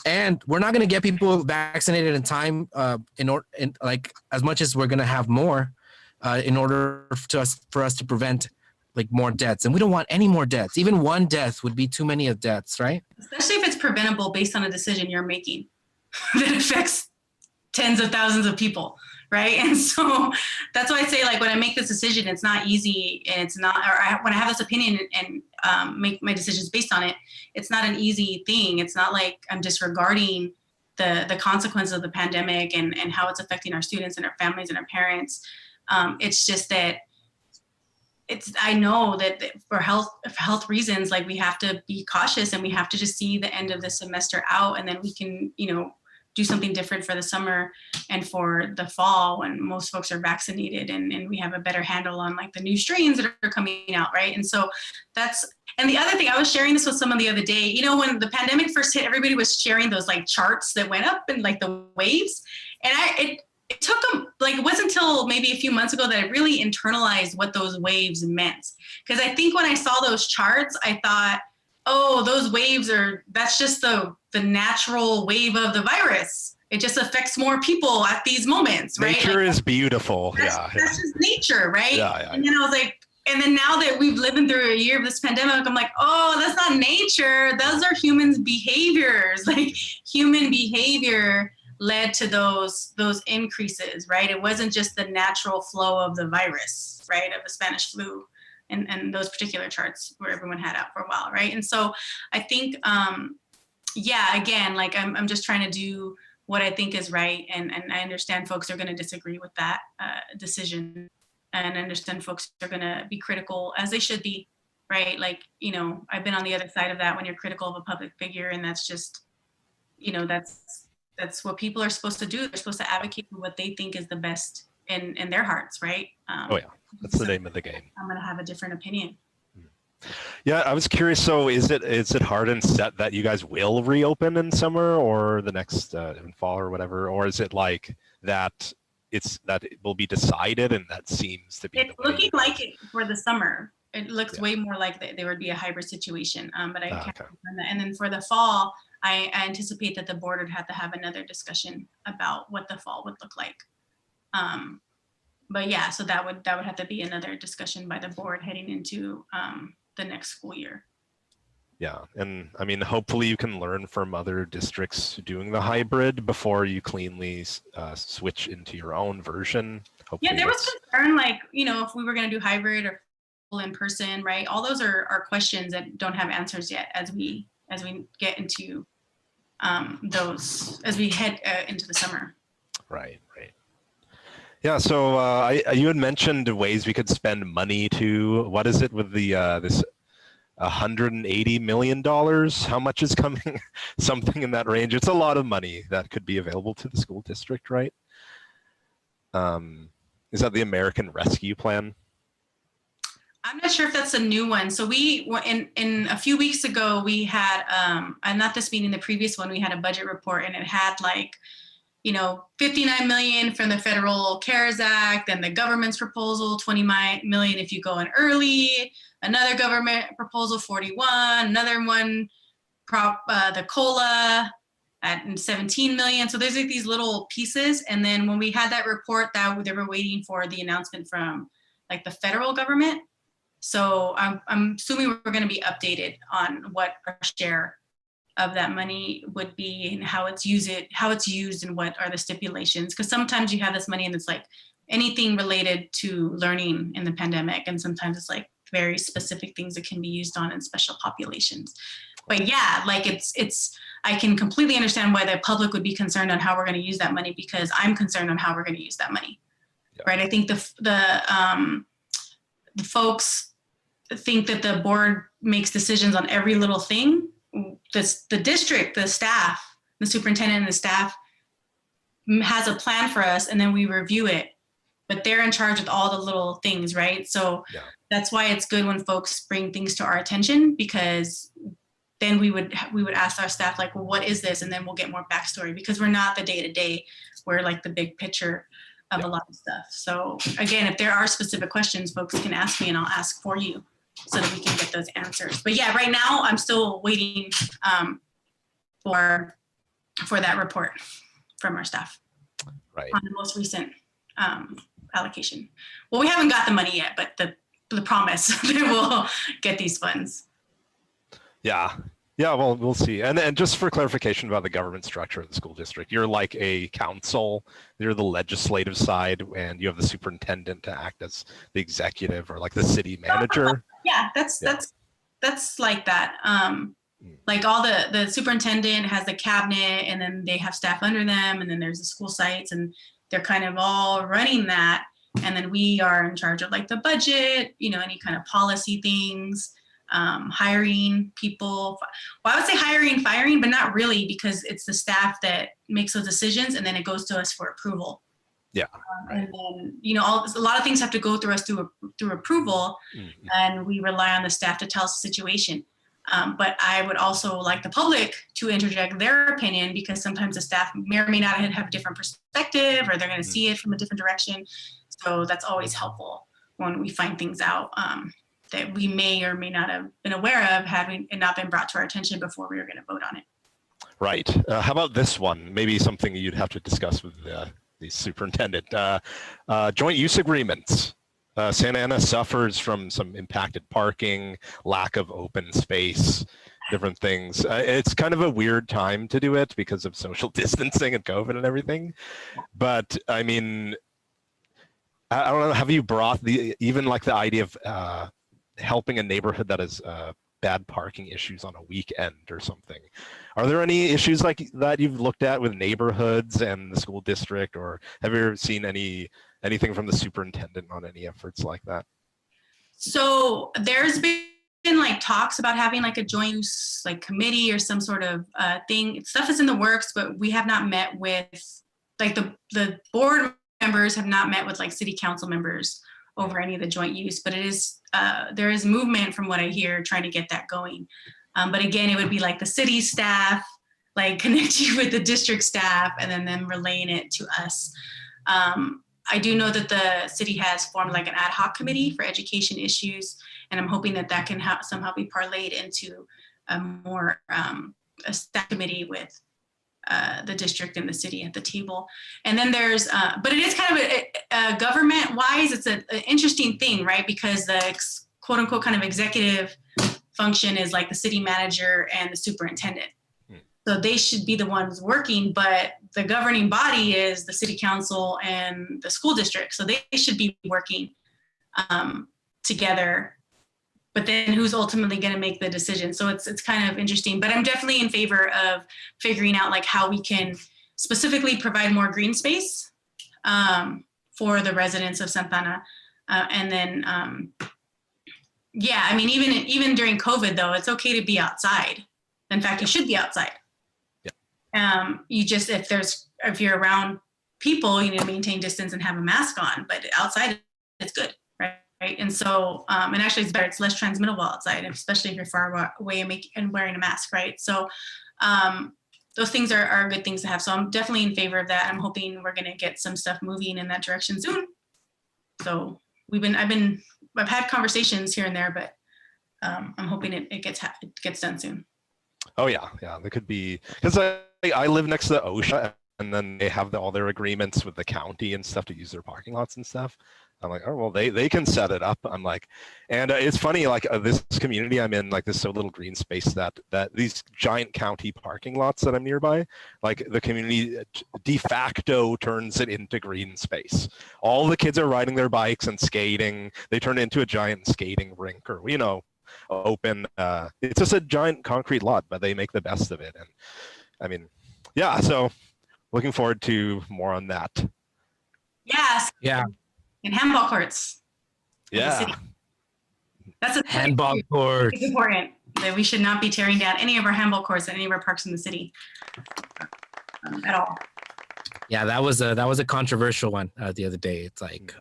And we're not going to get people vaccinated in time, like as much as we're going to have more, in order for us to prevent like more deaths. And we don't want any more deaths. Even one death would be too many of deaths, right? Especially if it's preventable based on a decision you're making that affects tens of thousands of people, right? And so that's why I say, like, when I make this decision, it's not easy, and it's not, when I have this opinion and make my decisions based on it, it's not an easy thing. It's not like I'm disregarding the consequences of the pandemic and how it's affecting our students and our families and our parents. It's just that I know that for health reasons, like, we have to be cautious, and we have to just see the end of the semester out, and then we can, you know, do something different for the summer and for the fall when most folks are vaccinated, and we have a better handle on like the new strains that are coming out, right? And so and the other thing, I was sharing this with someone the other day, you know, when the pandemic first hit, everybody was sharing those like charts that went up and like the waves. And it took them, like, it wasn't until maybe a few months ago that I really internalized what those waves meant. Because I think when I saw those charts, I thought, oh, those waves that's just the natural wave of the virus. It just affects more people at these moments, right? Nature is beautiful. That's just nature, right? Yeah. And then I was like, and then now that we've lived through a year of this pandemic, I'm like, oh, that's not nature. Those are humans' behaviors. Like, human behavior led to those increases, right? It wasn't just the natural flow of the virus, right? Of the Spanish flu. And those particular charts where everyone had out for a while, right? And so I think, again, like, I'm just trying to do what I think is right, and I understand folks are going to disagree with that decision, and I understand folks are going to be critical, as they should be, right? Like, you know, I've been on the other side of that when you're critical of a public figure, and that's just, you know, that's what people are supposed to do. They're supposed to advocate for what they think is the best in their hearts, right? That's the name of the game. I'm going to have a different opinion. Yeah, I was curious. So is it hard and set that you guys will reopen in summer or the next in fall or whatever, or is it like that it will be decided, and that seems to be it's looking like it for the summer? It looks way more like there would be a hybrid situation, but I can't confirm that. And then for the fall, I anticipate that the board would have to have another discussion about what the fall would look like. But yeah, so that would have to be another discussion by the board heading into the next school year. Yeah, and I mean, hopefully you can learn from other districts doing the hybrid before you cleanly switch into your own version. Hopefully there was concern, like, you know, if we were going to do hybrid or in person, right? All those are questions that don't have answers yet as we get into those, as we head into the summer. Right. Yeah, so you had mentioned ways we could spend money to, what is it with the this $180 million? How much is coming? Something in that range. It's a lot of money that could be available to the school district, right? Is that the American Rescue Plan? I'm not sure if that's a new one. So we, in a few weeks ago, we had, not this meeting, the previous one, we had a budget report, and it had like, you know, 59 million from the Federal CARES Act, and the government's proposal, 20 million if you go in early, another government proposal, 41, another one, the COLA at 17 million. So there's like these little pieces. And then when we had that report, that they were waiting for the announcement from like the federal government. So I'm assuming we're going to be updated on what our share of that money would be and how it's used and what are the stipulations. Because sometimes you have this money and it's like anything related to learning in the pandemic. And sometimes it's like very specific things that can be used on in special populations. But yeah, like I can completely understand why the public would be concerned on how we're going to use that money, because I'm concerned on how we're going to use that money. Yeah. Right. I think the folks think that the board makes decisions on every little thing. The district, the staff, the superintendent and the staff has a plan for us, and then we review it, but they're in charge of all the little things, right? So yeah. That's why it's good when folks bring things to our attention, because then we would ask our staff, like, well, what is this? And then we'll get more backstory, because we're not the day-to-day, we're like the big picture of a lot of stuff. So again, if there are specific questions, folks can ask me and I'll ask for you so that we can get those answers. But yeah, right now I'm still waiting for that report from our staff on the most recent allocation. Well, we haven't got the money yet, but the promise that we'll get these funds. Yeah, well, we'll see. And just for clarification about the government structure of the school district, you're like a council, you're the legislative side, and you have the superintendent to act as the executive, or like the city manager. Yeah, that's like that. Like all the superintendent has the cabinet, and then they have staff under them, and then there's the school sites, and they're kind of all running that. And then we are in charge of like the budget, any kind of policy things, hiring people. Well, I would say hiring, firing, but not really, because it's the staff that makes those decisions, and then it goes to us for approval. Yeah. And then, a lot of things have to go through us through approval, and we rely on the staff to tell us the situation. But I would also like the public to interject their opinion, because sometimes the staff may or may not have a different perspective, or they're going to see it from a different direction. So that's always helpful when we find things out that we may or may not have been aware of had it not been brought to our attention before we were going to vote on it. Right. How about this one? Maybe something you'd have to discuss with the superintendent. Joint use agreements. Santa Ana suffers from some impacted parking, lack of open space, different things. It's kind of a weird time to do it because of social distancing and COVID and everything. But I mean, I don't know, have you brought even like the idea of helping a neighborhood that has bad parking issues on a weekend or something? Are there any issues like that you've looked at with neighborhoods and the school district, or have you ever seen anything from the superintendent on any efforts like that? So there's been like talks about having like a joint use like committee or some sort of thing. Stuff is in the works, but we have not met with like the board members have not met with like city council members over any of the joint use, but it is there is movement from what I hear trying to get that going. But again, it would be like the city staff, like connecting with the district staff, and then them relaying it to us. I do know that the city has formed like an ad hoc committee for education issues, and I'm hoping that can somehow be parlayed into a more a staff committee with the district and the city at the table. And then there's, but it is kind of government-wise, it's an interesting thing, right? Because the quote unquote kind of executive function is like the city manager and the superintendent. So they should be the ones working, but the governing body is the city council and the school district. So they should be working together. But then who's ultimately going to make the decision? So it's kind of interesting. But I'm definitely in favor of figuring out like how we can specifically provide more green space for the residents of Santa Ana. And then, yeah, I mean, even during COVID though, it's okay to be outside. In fact, you should be outside. You just, if you're around people, you need to maintain distance and have a mask on, but outside it's good, right? And so, and actually it's better, it's less transmittable outside, especially if you're far away and wearing a mask, right? So those things are good things to have. So I'm definitely in favor of that. I'm hoping we're gonna get some stuff moving in that direction soon. So I've had conversations here and there, but I'm hoping it gets done soon. Oh yeah, there could be, because I live next to the OSHA, and then they have all their agreements with the county and stuff to use their parking lots and stuff. I'm like, oh, well, they can set it up. I'm like, and it's funny, like this community I'm in, like this so little green space that these giant county parking lots that I'm nearby, like the community de facto turns it into green space. All the kids are riding their bikes and skating. They turn it into a giant skating rink, or, you know, open. It's just a giant concrete lot, but they make the best of it. And I mean, yeah, so looking forward to more on that. Yes. Yeah. And handball courts. Yeah. That's a handball courts. It's important that we should not be tearing down any of our handball courts and any of our parks in the city at all. Yeah, that was a controversial one the other day. It's like,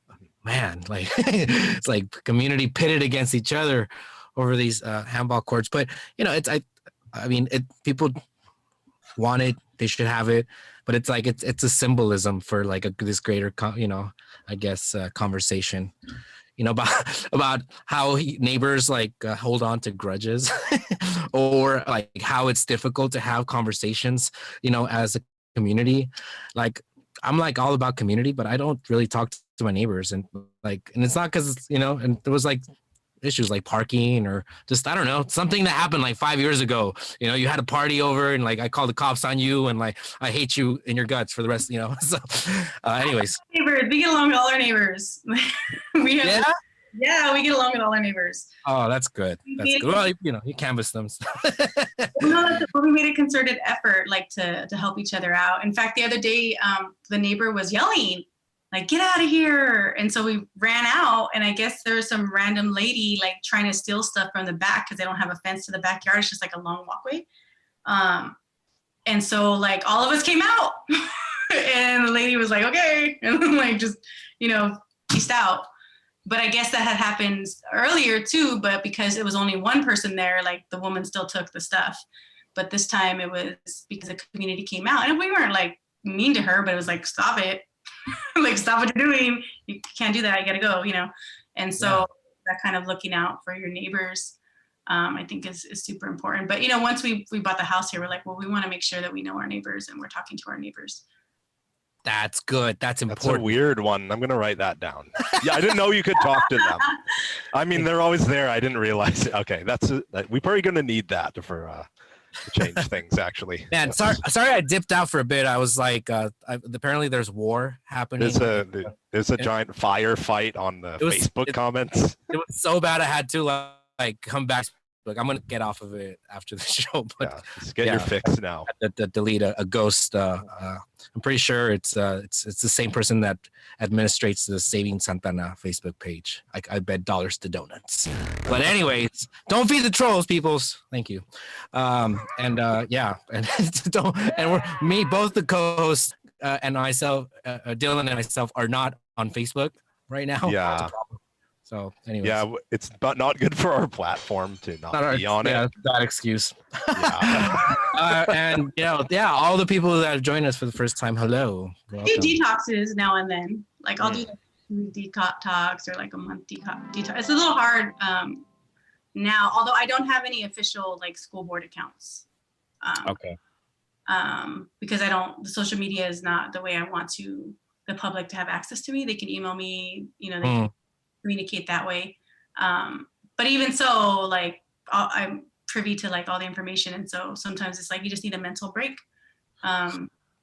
man, like it's like community pitted against each other over these handball courts. But you know, I mean, people want it, they should have it. But it's like it's a symbolism for like this greater, you know, I guess conversation, you know, about how neighbors like hold on to grudges, or like how it's difficult to have conversations, you know, as a community. Like I'm like all about community, but I don't really talk to my neighbors, and it's not because, you know, and there was like issues like parking or just, I don't know, something that happened like 5 years ago. You know, you had a party over and like I called the cops on you and like I hate you in your guts for the rest, you know. So anyways. Neighbors, we get along with all our neighbors. We get along with all our neighbors. Oh, that's good. That's good. Well, you know, you canvass them. We made a concerted effort like to help each other out. In fact, the other day, the neighbor was yelling, like, get out of here. And so we ran out, and I guess there was some random lady like trying to steal stuff from the back because they don't have a fence to the backyard. It's just like a long walkway. And so like all of us came out and the lady was like, okay. And like, just, you know, peaced out. But I guess that had happened earlier too, but because it was only one person there, like the woman still took the stuff. But this time it was because the community came out, and we weren't like mean to her, but it was like, stop it. Like, stop what you're doing. You can't do that. You got to go, you know? And so that kind of looking out for your neighbors, I think is super important. But, you know, once we bought the house here, we're like, well, we want to make sure that we know our neighbors and we're talking to our neighbors. That's good. That's important. That's a weird one. I'm going to write that down. Yeah, I didn't know you could talk to them. I mean, they're always there. I didn't realize it. Okay, we're probably going to need that for to change things, actually. Man, sorry I dipped out for a bit. I was like, apparently there's war happening. There's a giant firefight on the Facebook comments. It was so bad I had to like come back. Like, I'm gonna get off of it after the show, but just get your fix now. Delete a ghost. I'm pretty sure it's the same person that administrates the Saving Santana Facebook page. I bet dollars to donuts. But anyways, don't feed the trolls, peoples. Thank you. And both the co-hosts and myself, Dylan and myself, are not on Facebook right now. Yeah. So anyways. Yeah, it's not good for our platform to not be on it. Yeah, that excuse. Yeah. And you know, all the people that have joined us for the first time, hello. I do detoxes now and then. Like I'll do detox or like a month detox. It's a little hard now, although I don't have any official like school board accounts. Okay. Because the social media is not the way I want the public to have access to me. They can email me, you know, they can communicate that way. But even so, like I'm privy to like all the information. And so sometimes it's like, you just need a mental break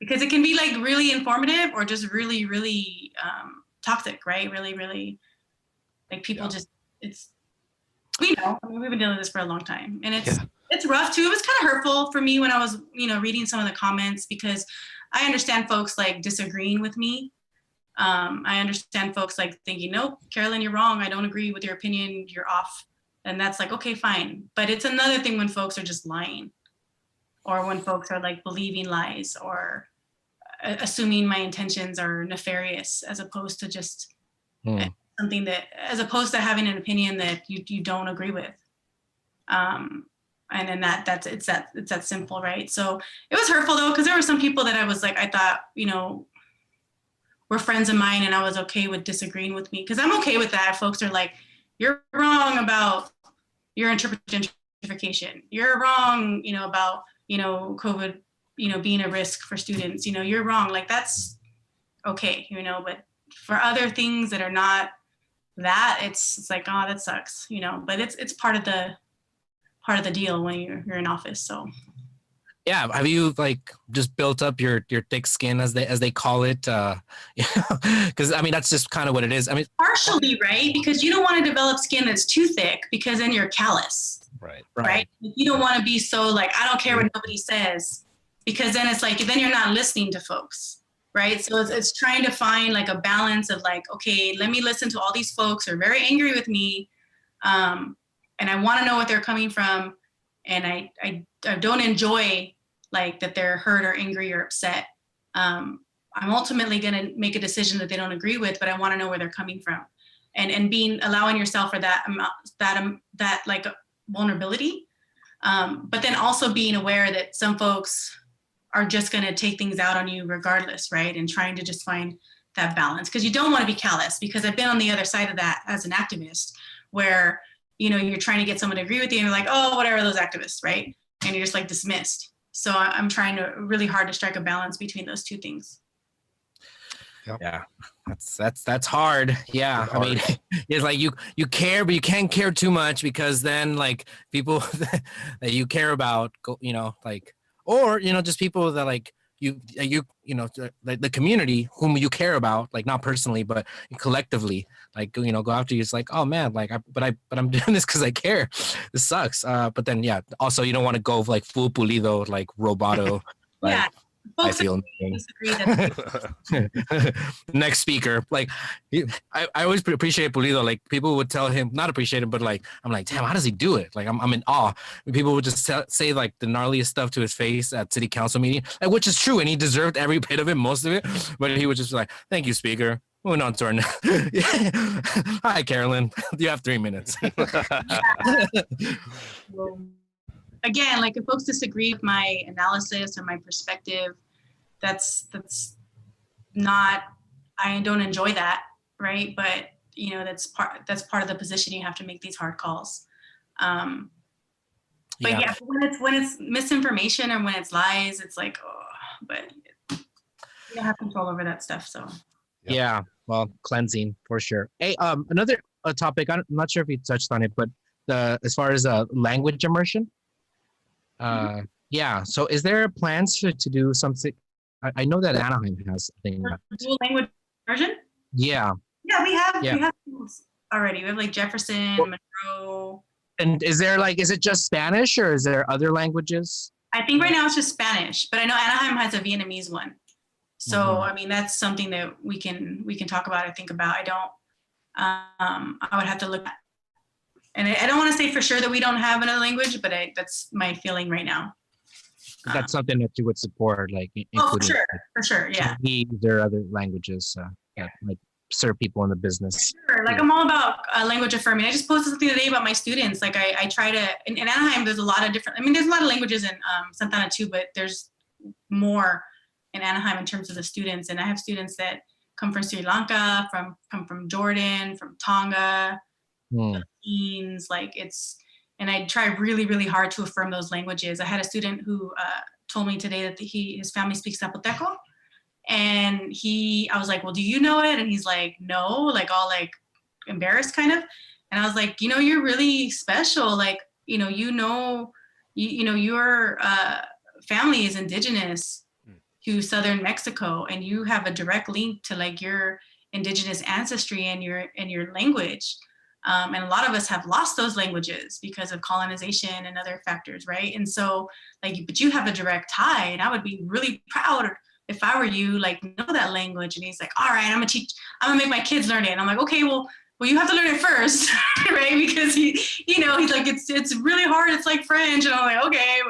because it can be like really informative or just really, really toxic, right? Really, really like people we know, I mean, we've been dealing with this for a long time, and it's rough too. It was kind of hurtful for me when I was, you know, reading some of the comments, because I understand folks like disagreeing with me. I understand folks like thinking, nope, Carolyn, you're wrong. I don't agree with your opinion. You're off. And that's like, okay, fine. But it's another thing when folks are just lying, or when folks are like believing lies or assuming my intentions are nefarious, as opposed to just something as opposed to having an opinion that you don't agree with. And then it's that simple, right? So it was hurtful though, because there were some people that I was like, I thought, you know, were friends of mine, and I was okay with disagreeing with me, because I'm okay with that. Folks are like, you're wrong about your gentrification. You're wrong, you know, about, you know, COVID, you know, being a risk for students. You know, you're wrong. Like, that's okay, you know. But for other things that are not that, it's like, oh, that sucks, you know, but it's part of the deal when you're in office. So Yeah, have you like just built up your thick skin as they call it? Because I mean that's just kind of what it is. I mean, partially, right? Because you don't want to develop skin that's too thick, because then you're callous. Right? You don't want to be so like, I don't care what nobody says, because then it's like, then you're not listening to folks, right? So it's trying to find like a balance of like, okay, let me listen to all these folks who are very angry with me, and I want to know what they're coming from, and I don't enjoy like that they're hurt or angry or upset. I'm ultimately going to make a decision that they don't agree with, but I want to know where they're coming from, and allowing yourself for that like vulnerability, but then also being aware that some folks are just going to take things out on you regardless, right? And trying to just find that balance, because you don't want to be callous, because I've been on the other side of that as an activist, where, you know, you're trying to get someone to agree with you and you're like, oh, whatever, those activists, right? And you're just like dismissed. So I'm trying to really hard to strike a balance between those two things. Yep. Yeah, that's hard. Yeah, I mean, it's like you care, but you can't care too much, because then like people that you care about, you know, like, or you know, just people that like you know, the community whom you care about, like not personally, but collectively, like, you know, go after you. It's like, oh man, like, but I'm doing this because I care. This sucks. But then yeah, also you don't want to go like full pulido, like roboto. Like, yeah. Folks I feel disagree that next speaker. Like, I always appreciate Pulido. Like, people would tell him, not appreciate him, but like, I'm like, damn, how does he do it? Like, I'm in awe. People would just say like the gnarliest stuff to his face at city council meeting, like, which is true, and he deserved every bit of it, most of it. But he would just be like, thank you, speaker. Moving on to our next. Hi, Carolyn. You have 3 minutes. Again, like if folks disagree with my analysis or my perspective, that's not, I don't enjoy that, right? But you know, that's part of the position. You have to make these hard calls. But yeah, when it's misinformation or when it's lies, it's like, oh, but you don't have control over that stuff. So yeah, well, cleansing for sure. Hey, another topic, I'm not sure if you touched on it, but as far as language immersion. Yeah. So is there plans to do something? I know that Anaheim has a thing. Dual language immersion? Yeah. Yeah, we have schools already. We have like Jefferson, Monroe. And is it just Spanish, or is there other languages? I think right now it's just Spanish, but I know Anaheim has a Vietnamese one. So I mean, that's something that we can talk about or think about. I would have to look at. And I don't want to say for sure that we don't have another language, but that's my feeling right now. That's something that you would support, like for sure, yeah. There are other languages that like serve people in the business. Sure. Like I'm all about language affirming. I just posted something today about my students. Like I try to, in Anaheim, there's a lot of different, I mean, there's a lot of languages in Santana too, but there's more in Anaheim in terms of the students. And I have students that come from Sri Lanka, come from Jordan, from Tonga, Philippines, like and I try really, really hard to affirm those languages. I had a student who told me today that his family speaks Zapoteco, and I was like, well, do you know it? And he's like, no, like all like embarrassed kind of. And I was like, you know, you're really special. Like, you know, your family is indigenous to Southern Mexico, and you have a direct link to like your indigenous ancestry and your language. And a lot of us have lost those languages because of colonization and other factors, right? And so, like, but you have a direct tie, and I would be really proud if I were you, like, know that language. And he's like, all right, I'm gonna make my kids learn it. And I'm like, okay, well, you have to learn it first, right? Because he's like, it's really hard. It's like French, and I'm like, okay,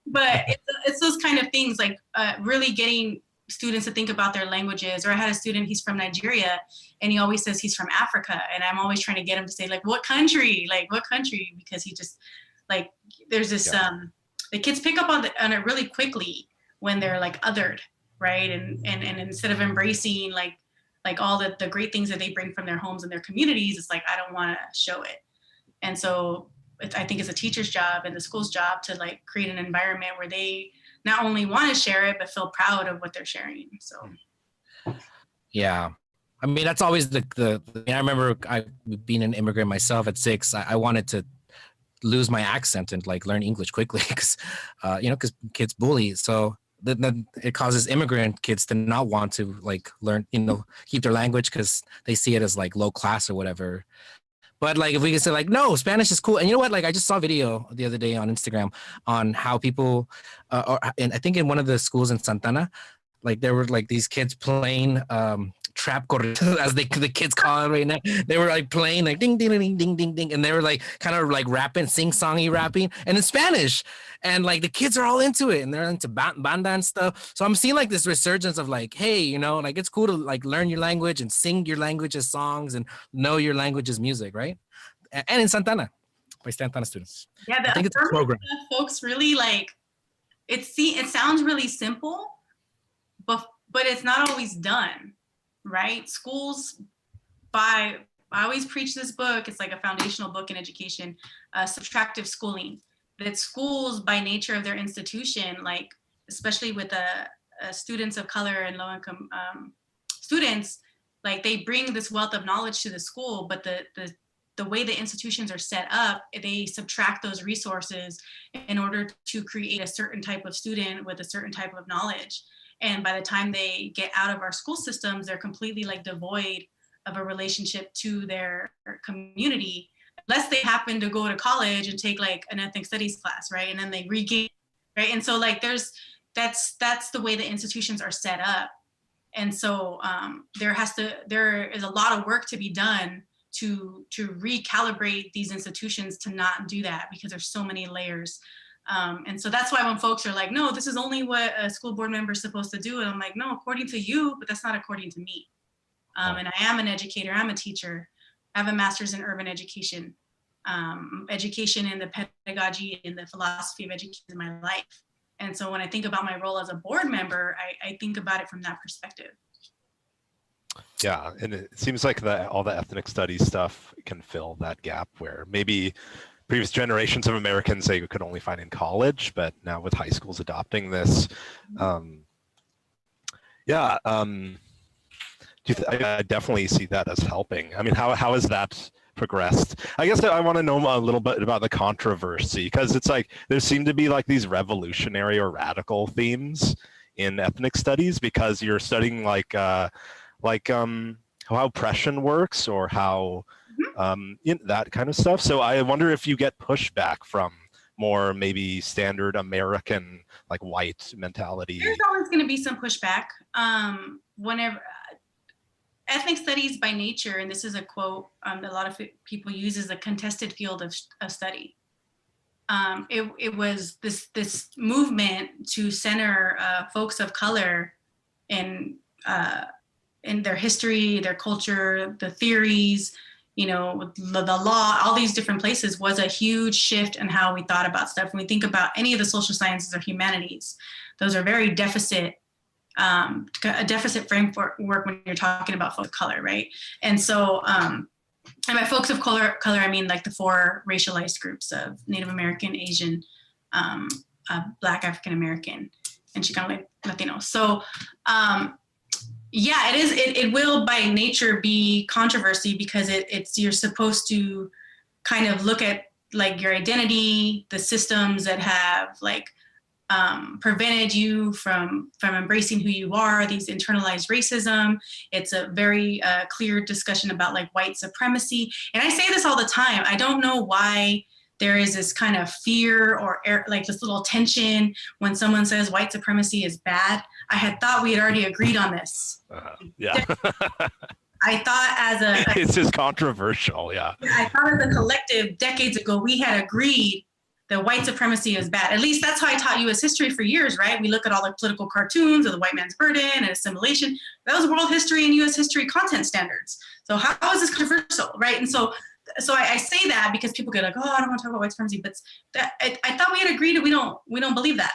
but it's those kind of things, like really getting students to think about their languages. Or I had a student, he's from Nigeria, and he always says he's from Africa. And I'm always trying to get him to say, like, what country? Because he just, like, there's this, the kids pick up on it really quickly when they're like othered, right? And instead of embracing like all the great things that they bring from their homes and their communities, it's like, I don't want to show it. And so I think it's a teacher's job and the school's job to like create an environment where they not only want to share it, but feel proud of what they're sharing. So. Yeah. I mean, that's always I remember being an immigrant myself at 6. I wanted to lose my accent and like learn English quickly because, because kids bully. So then it causes immigrant kids to not want to like learn, keep their language because they see it as like low class or whatever. But like if we can say like, no, Spanish is cool. And you know what? Like I just saw a video the other day on Instagram on how people, and I think in one of the schools in Santana, like there were like these kids playing trap corrido, as the kids call it right now. They were like playing like ding ding ding ding ding ding, and they were like kind of like rapping, sing-songy rapping, and in Spanish. And like the kids are all into it, and they're into banda and stuff. So I'm seeing like this resurgence of like, hey, like it's cool to like learn your language and sing your language as songs and know your language as music, right? And in Santana, by Santana students. Yeah, I think it's a program. Folks really like it. It sounds really simple, but it's not always done, right? Schools, I always preach this book. It's like a foundational book in education, subtractive schooling. That schools, by nature of their institution, like especially with students of color and low-income students, like they bring this wealth of knowledge to the school, but the way the institutions are set up, they subtract those resources in order to create a certain type of student with a certain type of knowledge. And by the time they get out of our school systems, they're completely like devoid of a relationship to their community, unless they happen to go to college and take like an ethnic studies class, right? And then they regain, right? And so like that's the way the institutions are set up. And so there is a lot of work to be done to recalibrate these institutions to not do that, because there's so many layers. And so that's why when folks are like, no, this is only what a school board member is supposed to do. And I'm like, no, according to you, but that's not according to me. And I am an educator, I'm a teacher. I have a master's in urban education, education in the pedagogy and the philosophy of education in my life. And so when I think about my role as a board member, I think about it from that perspective. Yeah, and it seems like all the ethnic studies stuff can fill that gap where maybe previous generations of Americans they could only find in college, but now with high schools adopting this, I definitely see that as helping. I mean, how has that progressed? I guess I want to know a little bit about the controversy, because it's like there seem to be like these revolutionary or radical themes in ethnic studies, because you're studying like how oppression works or how that kind of stuff. So I wonder if you get pushback from more maybe standard American like white mentality. There's always going to be some pushback. Whenever ethnic studies by nature, and this is a quote a lot of people use, is a contested field of study. It was this movement to center folks of color in their history, their culture, the theories, the law, all these different places, was a huge shift in how we thought about stuff. When we think about any of the social sciences or humanities, those are very a deficit framework when you're talking about folks of color, right? And so, and by folks of color, I mean like the 4 racialized groups of Native American, Asian, Black, African American, and Chicano Latino. So, yeah, it will by nature be controversy, because you're supposed to kind of look at like your identity, the systems that have like prevented you from embracing who you are, these internalized racism. It's a very clear discussion about like white supremacy. And I say this all the time. I don't know why there is this kind of fear or like this little tension when someone says white supremacy is bad. I had thought we had already agreed on this. Yeah. I thought it's just controversial, yeah. I thought as a collective decades ago, we had agreed that white supremacy is bad. At least that's how I taught U.S. history for years, right? We look at all the political cartoons of the white man's burden and assimilation. That was world history and U.S. history content standards. So how is this controversial, right? And so I say that because people get like, oh, I don't want to talk about white supremacy, but I thought we had agreed that we don't believe that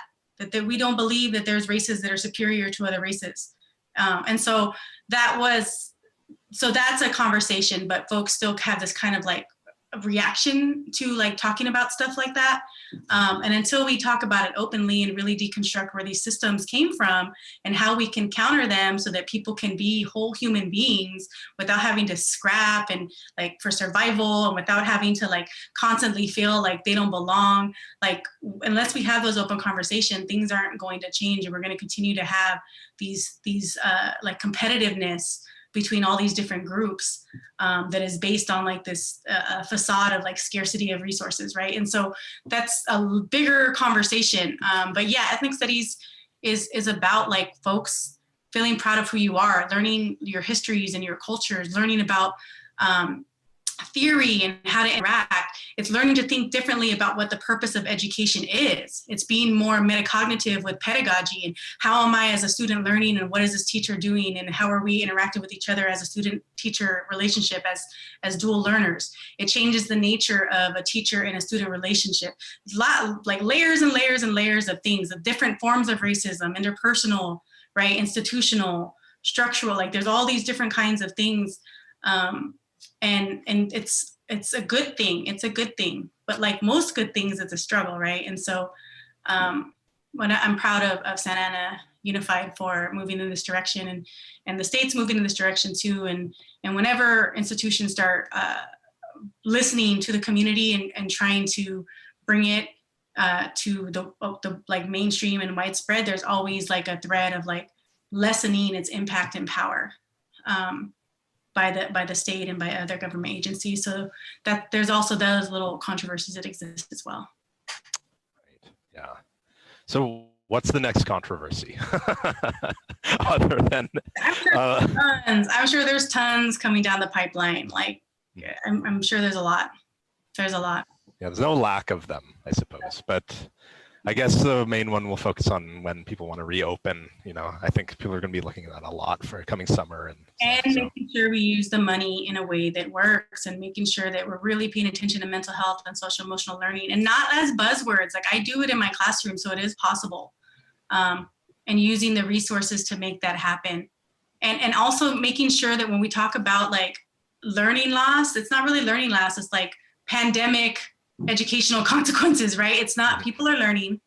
we don't believe that there's races that are superior to other races. And so that's a conversation, but folks still have this kind of like reaction to like talking about stuff like that. And until we talk about it openly and really deconstruct where these systems came from and how we can counter them so that people can be whole human beings without having to scrap and like for survival, and without having to like constantly feel like they don't belong, like unless we have those open conversations, things aren't going to change, and we're going to continue to have these like competitiveness between all these different groups that is based on like this facade of like scarcity of resources, right? And so that's a bigger conversation. But yeah, ethnic studies is about like folks feeling proud of who you are, learning your histories and your cultures, learning about theory and how to interact. It's learning to think differently about what the purpose of education is. It's being more metacognitive with pedagogy, and how am I as a student learning, and what is this teacher doing, and how are we interacting with each other as a student-teacher relationship as dual learners. It changes the nature of a teacher and a student relationship. Like layers and layers and layers of things, of different forms of racism, interpersonal, right, institutional, structural, like there's all these different kinds of things. And it's a good thing. It's a good thing. But like most good things, it's a struggle, right? And so when I'm proud of Santa Ana Unified for moving in this direction, and the state's moving in this direction too. And whenever institutions start listening to the community and trying to bring it to the like mainstream and widespread, there's always like a thread of like lessening its impact and power. By the state and by other government agencies, so that there's also those little controversies that exist as well. Right. Yeah. So what's the next controversy? Other than I'm sure there's tons coming down the pipeline. Like I'm sure there's a lot. There's a lot. Yeah, there's no lack of them, I suppose, but I guess the main one will focus on when people want to reopen. You know, I think people are going to be looking at that a lot for coming summer. And making sure we use the money in a way that works, and making sure that we're really paying attention to mental health and social emotional learning, and not as buzzwords. Like I do it in my classroom, so it is possible. And using the resources to make that happen. And also making sure that when we talk about like learning loss, it's not really learning loss, it's like pandemic educational consequences, right? It's not, people are learning.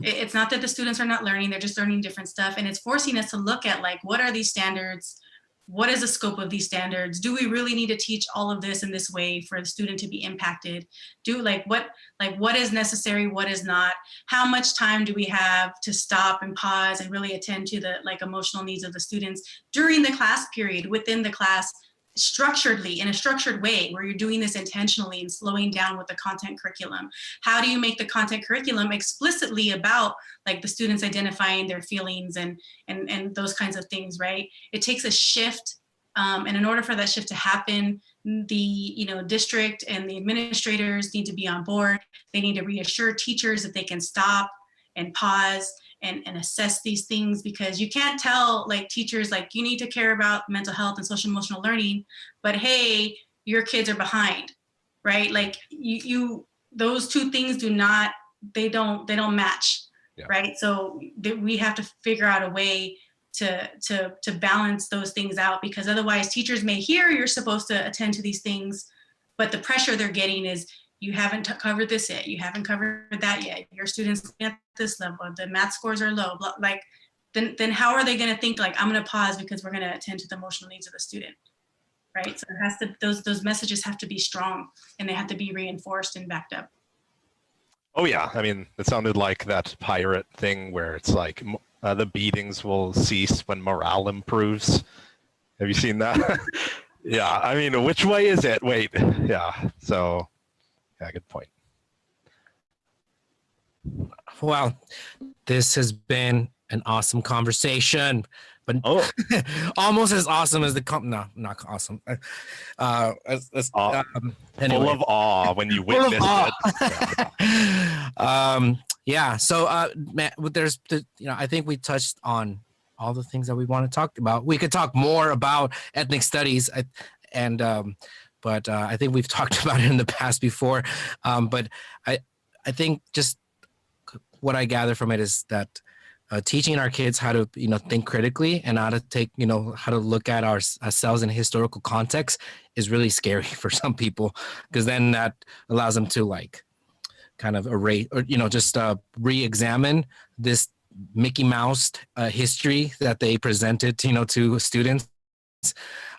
It's not that the students are not learning, they're just learning different stuff. And it's forcing us to look at like, what are these standards? What is the scope of these standards? Do we really need to teach all of this in this way for the student to be impacted? What is necessary? What is not? How much time do we have to stop and pause and really attend to the like emotional needs of the students during the class period, within the class, structuredly, in a structured way, where you're doing this intentionally and slowing down with the content curriculum? How do you make the content curriculum explicitly about like the students identifying their feelings and those kinds of things, right? It takes a shift, and in order for that shift to happen, the district and the administrators need to be on board. They need to reassure teachers that they can stop and pause and assess these things, because you can't tell like teachers like you need to care about mental health and social emotional learning, but hey, your kids are behind, right? Like you those two things don't match. Yeah. Right? So we have to figure out a way to balance those things out, because otherwise teachers may hear you're supposed to attend to these things, but the pressure they're getting is you haven't covered this yet, you haven't covered that yet, your students at this level, the math scores are low, like then how are they going to think like I'm going to pause because we're going to attend to the emotional needs of the student, right? So it has to, those messages have to be strong, and they have to be reinforced and backed up. Oh yeah, I mean, it sounded like that pirate thing where it's like the beatings will cease when morale improves. Have you seen that? Yeah, I mean, which way is it? Wait, yeah, so yeah, good point. Well, this has been an awesome conversation, but almost as awesome as no, not awesome. Anyway. Full of awe when you witnessed it. Yeah. So, man, there's, I think we touched on all the things that we want to talk about. We could talk more about ethnic studies, but I think we've talked about it in the past before. But I think just what I gather from it is that teaching our kids how to think critically and how to take how to look at ourselves in historical context is really scary for some people, because then that allows them to like kind of erase or just re-examine this Mickey Mouse history that they presented to students,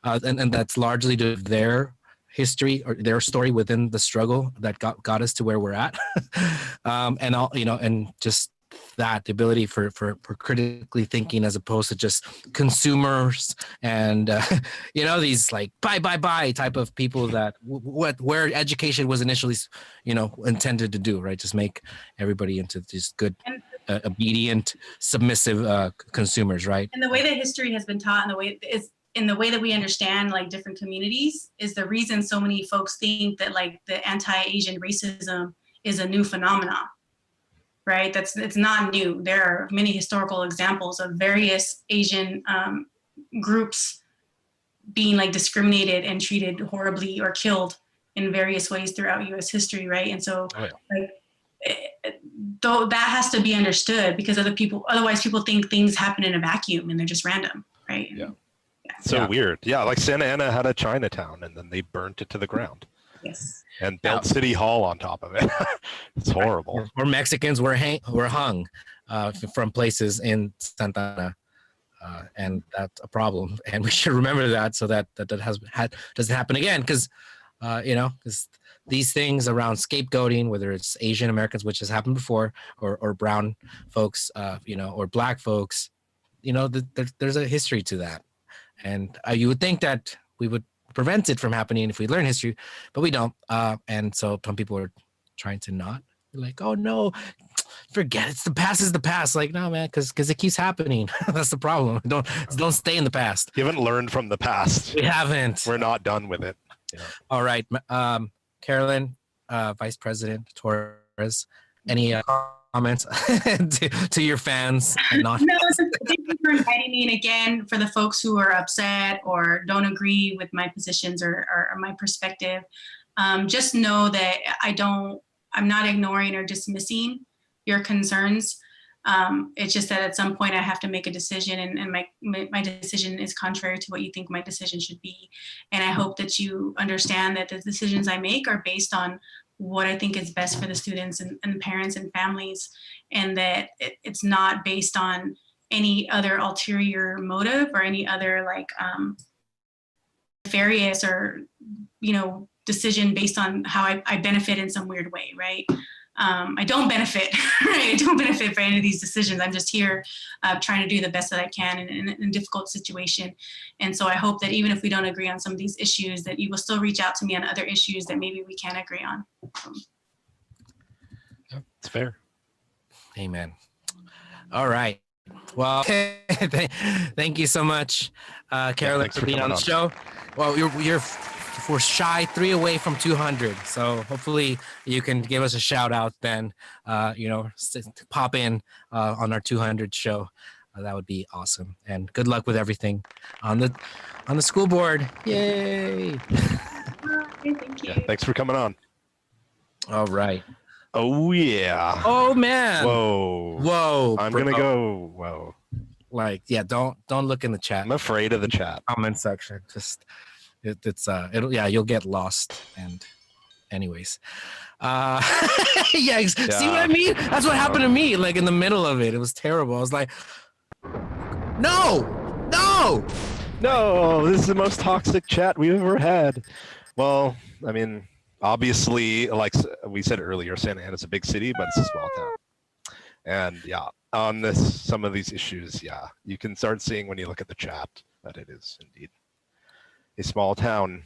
and that's largely to their history or their story within the struggle that got us to where we're at. And all and just that the ability for critically thinking as opposed to just consumers and these like buy type of people that where education was initially intended to do, right? Just make everybody into just good obedient submissive consumers, right? And the way that history has been taught and the way that we understand like different communities is the reason so many folks think that like the anti-Asian racism is a new phenomenon. Right? It's not new. There are many historical examples of various Asian groups being like discriminated and treated horribly or killed in various ways throughout U.S. history, right? And so, though that has to be understood, because otherwise people think things happen in a vacuum and they're just random, right? Yeah. So weird. Yeah, like Santa Ana had a Chinatown and then they burnt it to the ground. Yes. And built City Hall on top of it. It's horrible. Or Mexicans were hung from places in Santa Ana, and that's a problem. And we should remember that so that doesn't happen again. Because because these things around scapegoating, whether it's Asian Americans, which has happened before, or brown folks, or black folks, there's a history to that. And you would think that we would prevent it from happening if we learn history, but we don't. And so some people are trying to not. They're like, oh no, forget it. The past is the past. Like, no, man, because it keeps happening. That's the problem. Don't stay in the past. You haven't learned from the past. We haven't. We're not done with it. Yeah. All right, Carolyn, Vice President Torres, any comments to your fans? And not no, thank you for inviting me. And again, for the folks who are upset or don't agree with my positions or my perspective, just know that I'm not ignoring or dismissing your concerns. It's just that at some point I have to make a decision, and my decision is contrary to what you think my decision should be. And I hope that you understand that the decisions I make are based on what I think is best for the students and parents and families, and that it's not based on any other ulterior motive or any other like nefarious or decision based on how I benefit in some weird way, right? I don't benefit, right? I don't benefit for any of these decisions. I'm just here trying to do the best that I can in a difficult situation. And so I hope that even if we don't agree on some of these issues, that you will still reach out to me on other issues that maybe we can agree on. It's fair. Amen. All right. Well, thank you so much, Carolyn, for being on the show. Well, we're shy 3 away from 200, so hopefully you can give us a shout out then. Pop in on our 200 show. That would be awesome. And good luck with everything on the school board. Yay! Thank you. Yeah, thanks for coming on. All right. Oh yeah. Oh man. Whoa. I'm gonna go. Whoa. Like, yeah. Don't look in the chat. I'm afraid of the chat. Comment section. Just you'll get lost. And anyways, yeah. See what I mean? That's what happened to me. Like in the middle of it, it was terrible. I was like, no. This is the most toxic chat we've ever had. Well, I mean, obviously, like we said earlier, Santa Ana is a big city, but it's a small town. And yeah, on some of these issues, yeah, you can start seeing when you look at the chat that it is indeed a small town.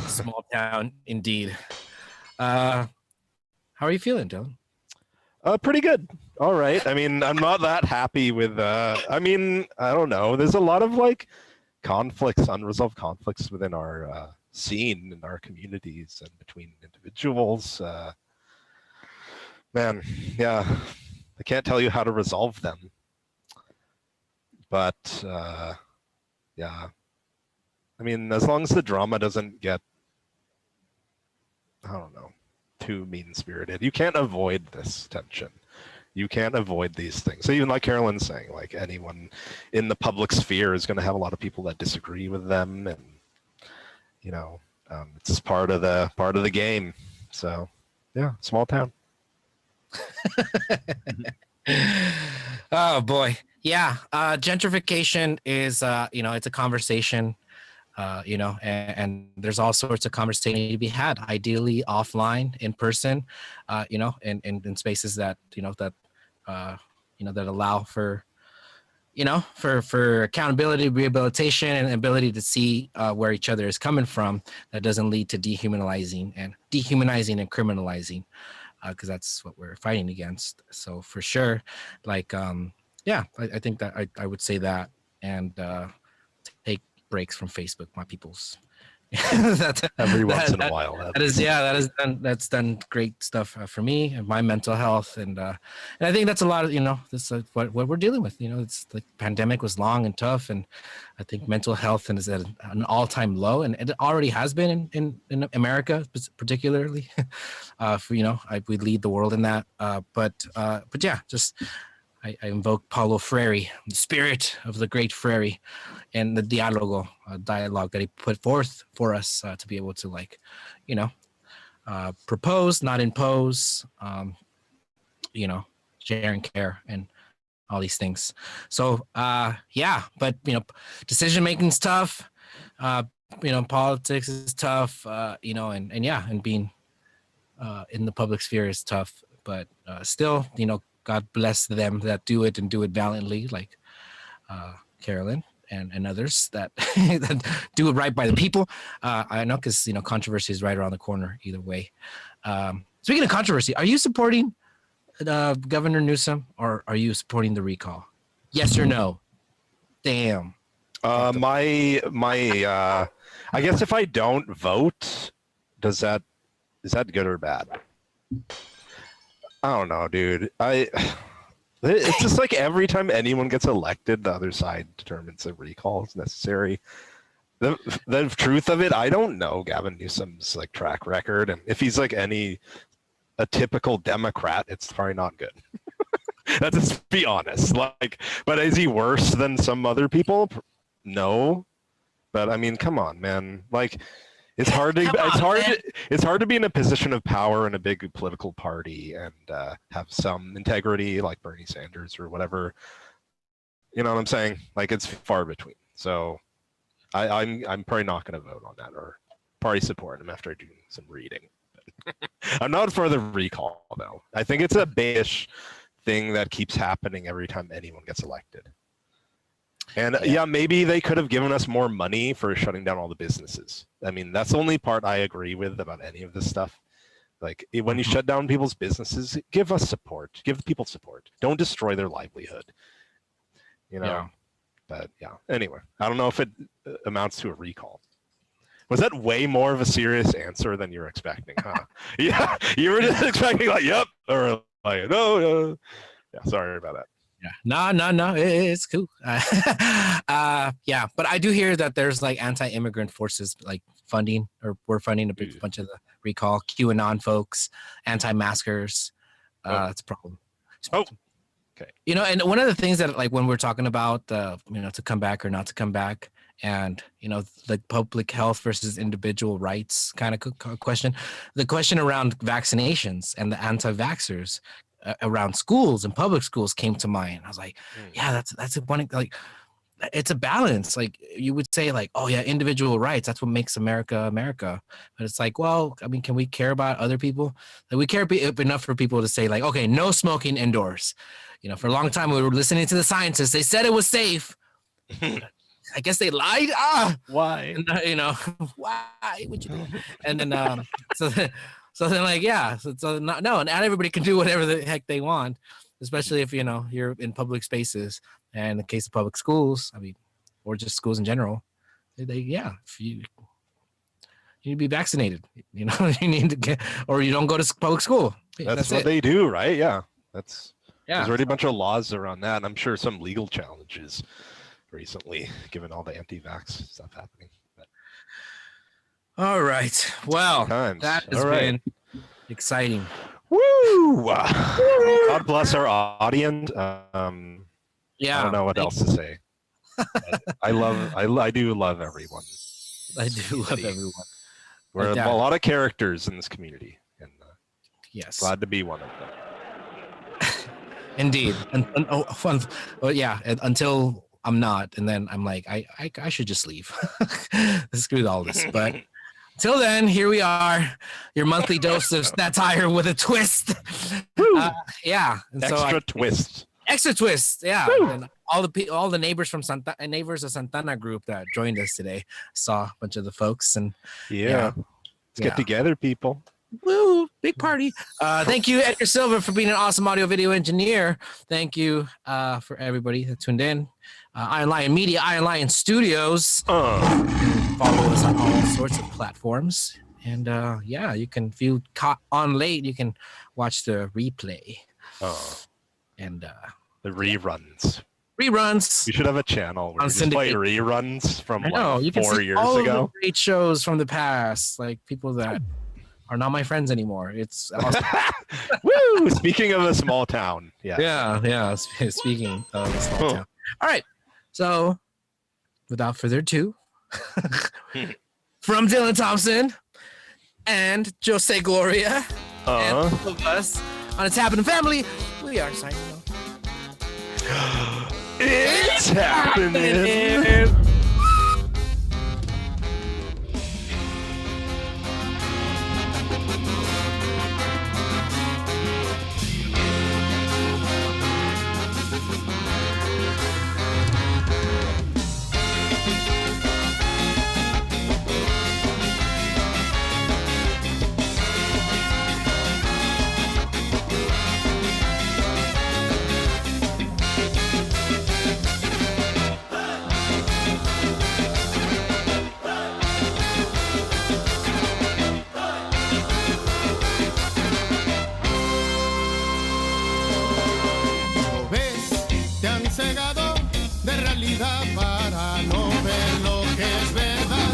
Small town, indeed. How are you feeling, Dylan? Pretty good. All right. I mean, I'm not that happy with. I don't know. There's a lot of like unresolved conflicts within our scene in our communities and between individuals. Man, yeah, I can't tell you how to resolve them. But yeah, I mean, as long as the drama doesn't get, I don't know, too mean-spirited, you can't avoid this tension. You can't avoid these things. So even like Carolyn's saying, like anyone in the public sphere is going to have a lot of people that disagree with them, and it's just part of the game. So yeah, small town. Oh boy, yeah. Gentrification is it's a conversation. And there's all sorts of conversation to be had, ideally offline, in person, in spaces that, that allow for, for accountability, rehabilitation, and ability to see where each other is coming from. That doesn't lead to dehumanizing and criminalizing, because that's what we're fighting against. So for sure, like, I think that I would say that, and take breaks from Facebook, my peoples. Every once in a while. That's done great stuff for me and my mental health, and I think that's a lot of this what we're dealing with. It's like pandemic was long and tough, and I think mental health is at an all-time low, and it already has been in America, particularly. We lead the world in that, but yeah, just. I invoke Paulo Freire, the spirit of the great Freire, and the dialogue that he put forth for us to be able to propose, not impose, share and care, and all these things. So but decision making is tough. Politics is tough. And being in the public sphere is tough. But still, God bless them that do it and do it valiantly, like Carolyn and others that, that do it right by the people. I know, because controversy is right around the corner either way. Speaking of controversy, are you supporting Governor Newsom, or are you supporting the recall? Yes or no? Damn. I guess if I don't vote, is that good or bad? I don't know, dude. It's just like every time anyone gets elected, the other side determines a recall is necessary. The truth of it, I don't know Gavin Newsom's track record, and if he's a typical Democrat, it's probably not good. Let's just be honest. But is he worse than some other people? No. But I mean, come on, man. It's hard to be in a position of power in a big political party and have some integrity, like Bernie Sanders or whatever. You know what I'm saying? It's far between. So I'm probably not going to vote on that, or probably support him after I do some reading. I'm not for the recall, though. I think it's a bearish thing that keeps happening every time anyone gets elected. And yeah, maybe they could have given us more money for shutting down all the businesses. I mean, that's the only part I agree with about any of this stuff. When you shut down people's businesses, give us support. Give people support. Don't destroy their livelihood. Yeah. But yeah, anyway, I don't know if it amounts to a recall. Was that way more of a serious answer than you were expecting, huh? Yeah, you were just expecting yep, or no. Yeah, sorry about that. Yeah, no, it's cool. Yeah, but I do hear that there's anti-immigrant forces funding, or we're funding a big bunch of the recall, QAnon folks, anti-maskers. It's a problem. Okay. And one of the things that when we're talking about to come back or not to come back, and public health versus individual rights kind of question, the question around vaccinations and the anti-vaxxers around schools and public schools came to mind. I was like, yeah, that's a one, it's a balance. You would say oh yeah, individual rights, that's what makes America America. But it's well, I mean, can we care about other people? We care enough for people to say okay, no smoking indoors. For a long time we were listening to the scientists. They said it was safe. I guess they lied. Why? And, why would you do? And then so then yeah, so not everybody can do whatever the heck they want, especially if you're in public spaces. And in the case of public schools, I mean, or just schools in general, if you need to be vaccinated, you need to get, or you don't go to public school. That's what they do, right? Yeah, there's already a bunch of laws around that, and I'm sure some legal challenges recently, given all the anti-vax stuff happening. All right. Well, that has been exciting. Woo! All God bless our audience. Yeah. I don't know what else to say. I do love everyone. I do love everyone. We're a lot of characters in this community, and yes, glad to be one of them. Indeed. Yeah. Until I'm not, and then I'm like, I should just leave. Screw all this. But till then, here we are, your monthly dose of satire with a twist. Yeah. And extra twist. Extra twist. Yeah. And all the neighbors from neighbors of Santana group that joined us today. Saw a bunch of the folks, and let's get together, people. Woo, big party. Thank you, Edgar Silva, for being an awesome audio video engineer. Thank you for everybody that tuned in. Iron Lion Media, Iron Lion Studios. Follow us on all sorts of platforms. And you can, if you caught on late, you can watch the replay. And the reruns. Reruns. We should have a channel where we just play reruns from you 4 years all ago. Of the great shows from the past, like people that are not my friends anymore. It's awesome. Woo! Speaking of a small town. Yeah. Speaking of a small town. All right. So, without further ado, from Dylan Thompson and Jose Gloria and all of us on It's Happening Family, we are signing off. It's happening. Para no ver lo que es verdad,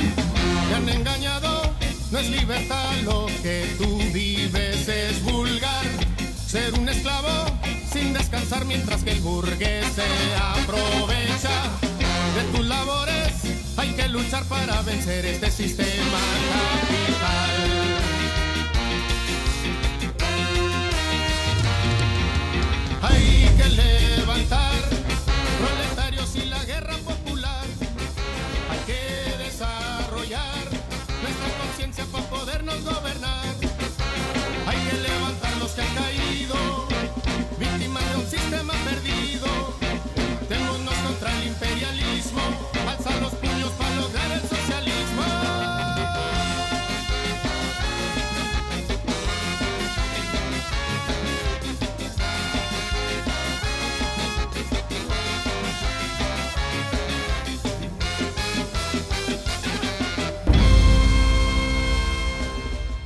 te han engañado, no es libertad, lo que tú vives es vulgar, ser un esclavo sin descansar mientras que el burgués se aprovecha de tus labores, hay que luchar para vencer este sistema capital. Hay que leer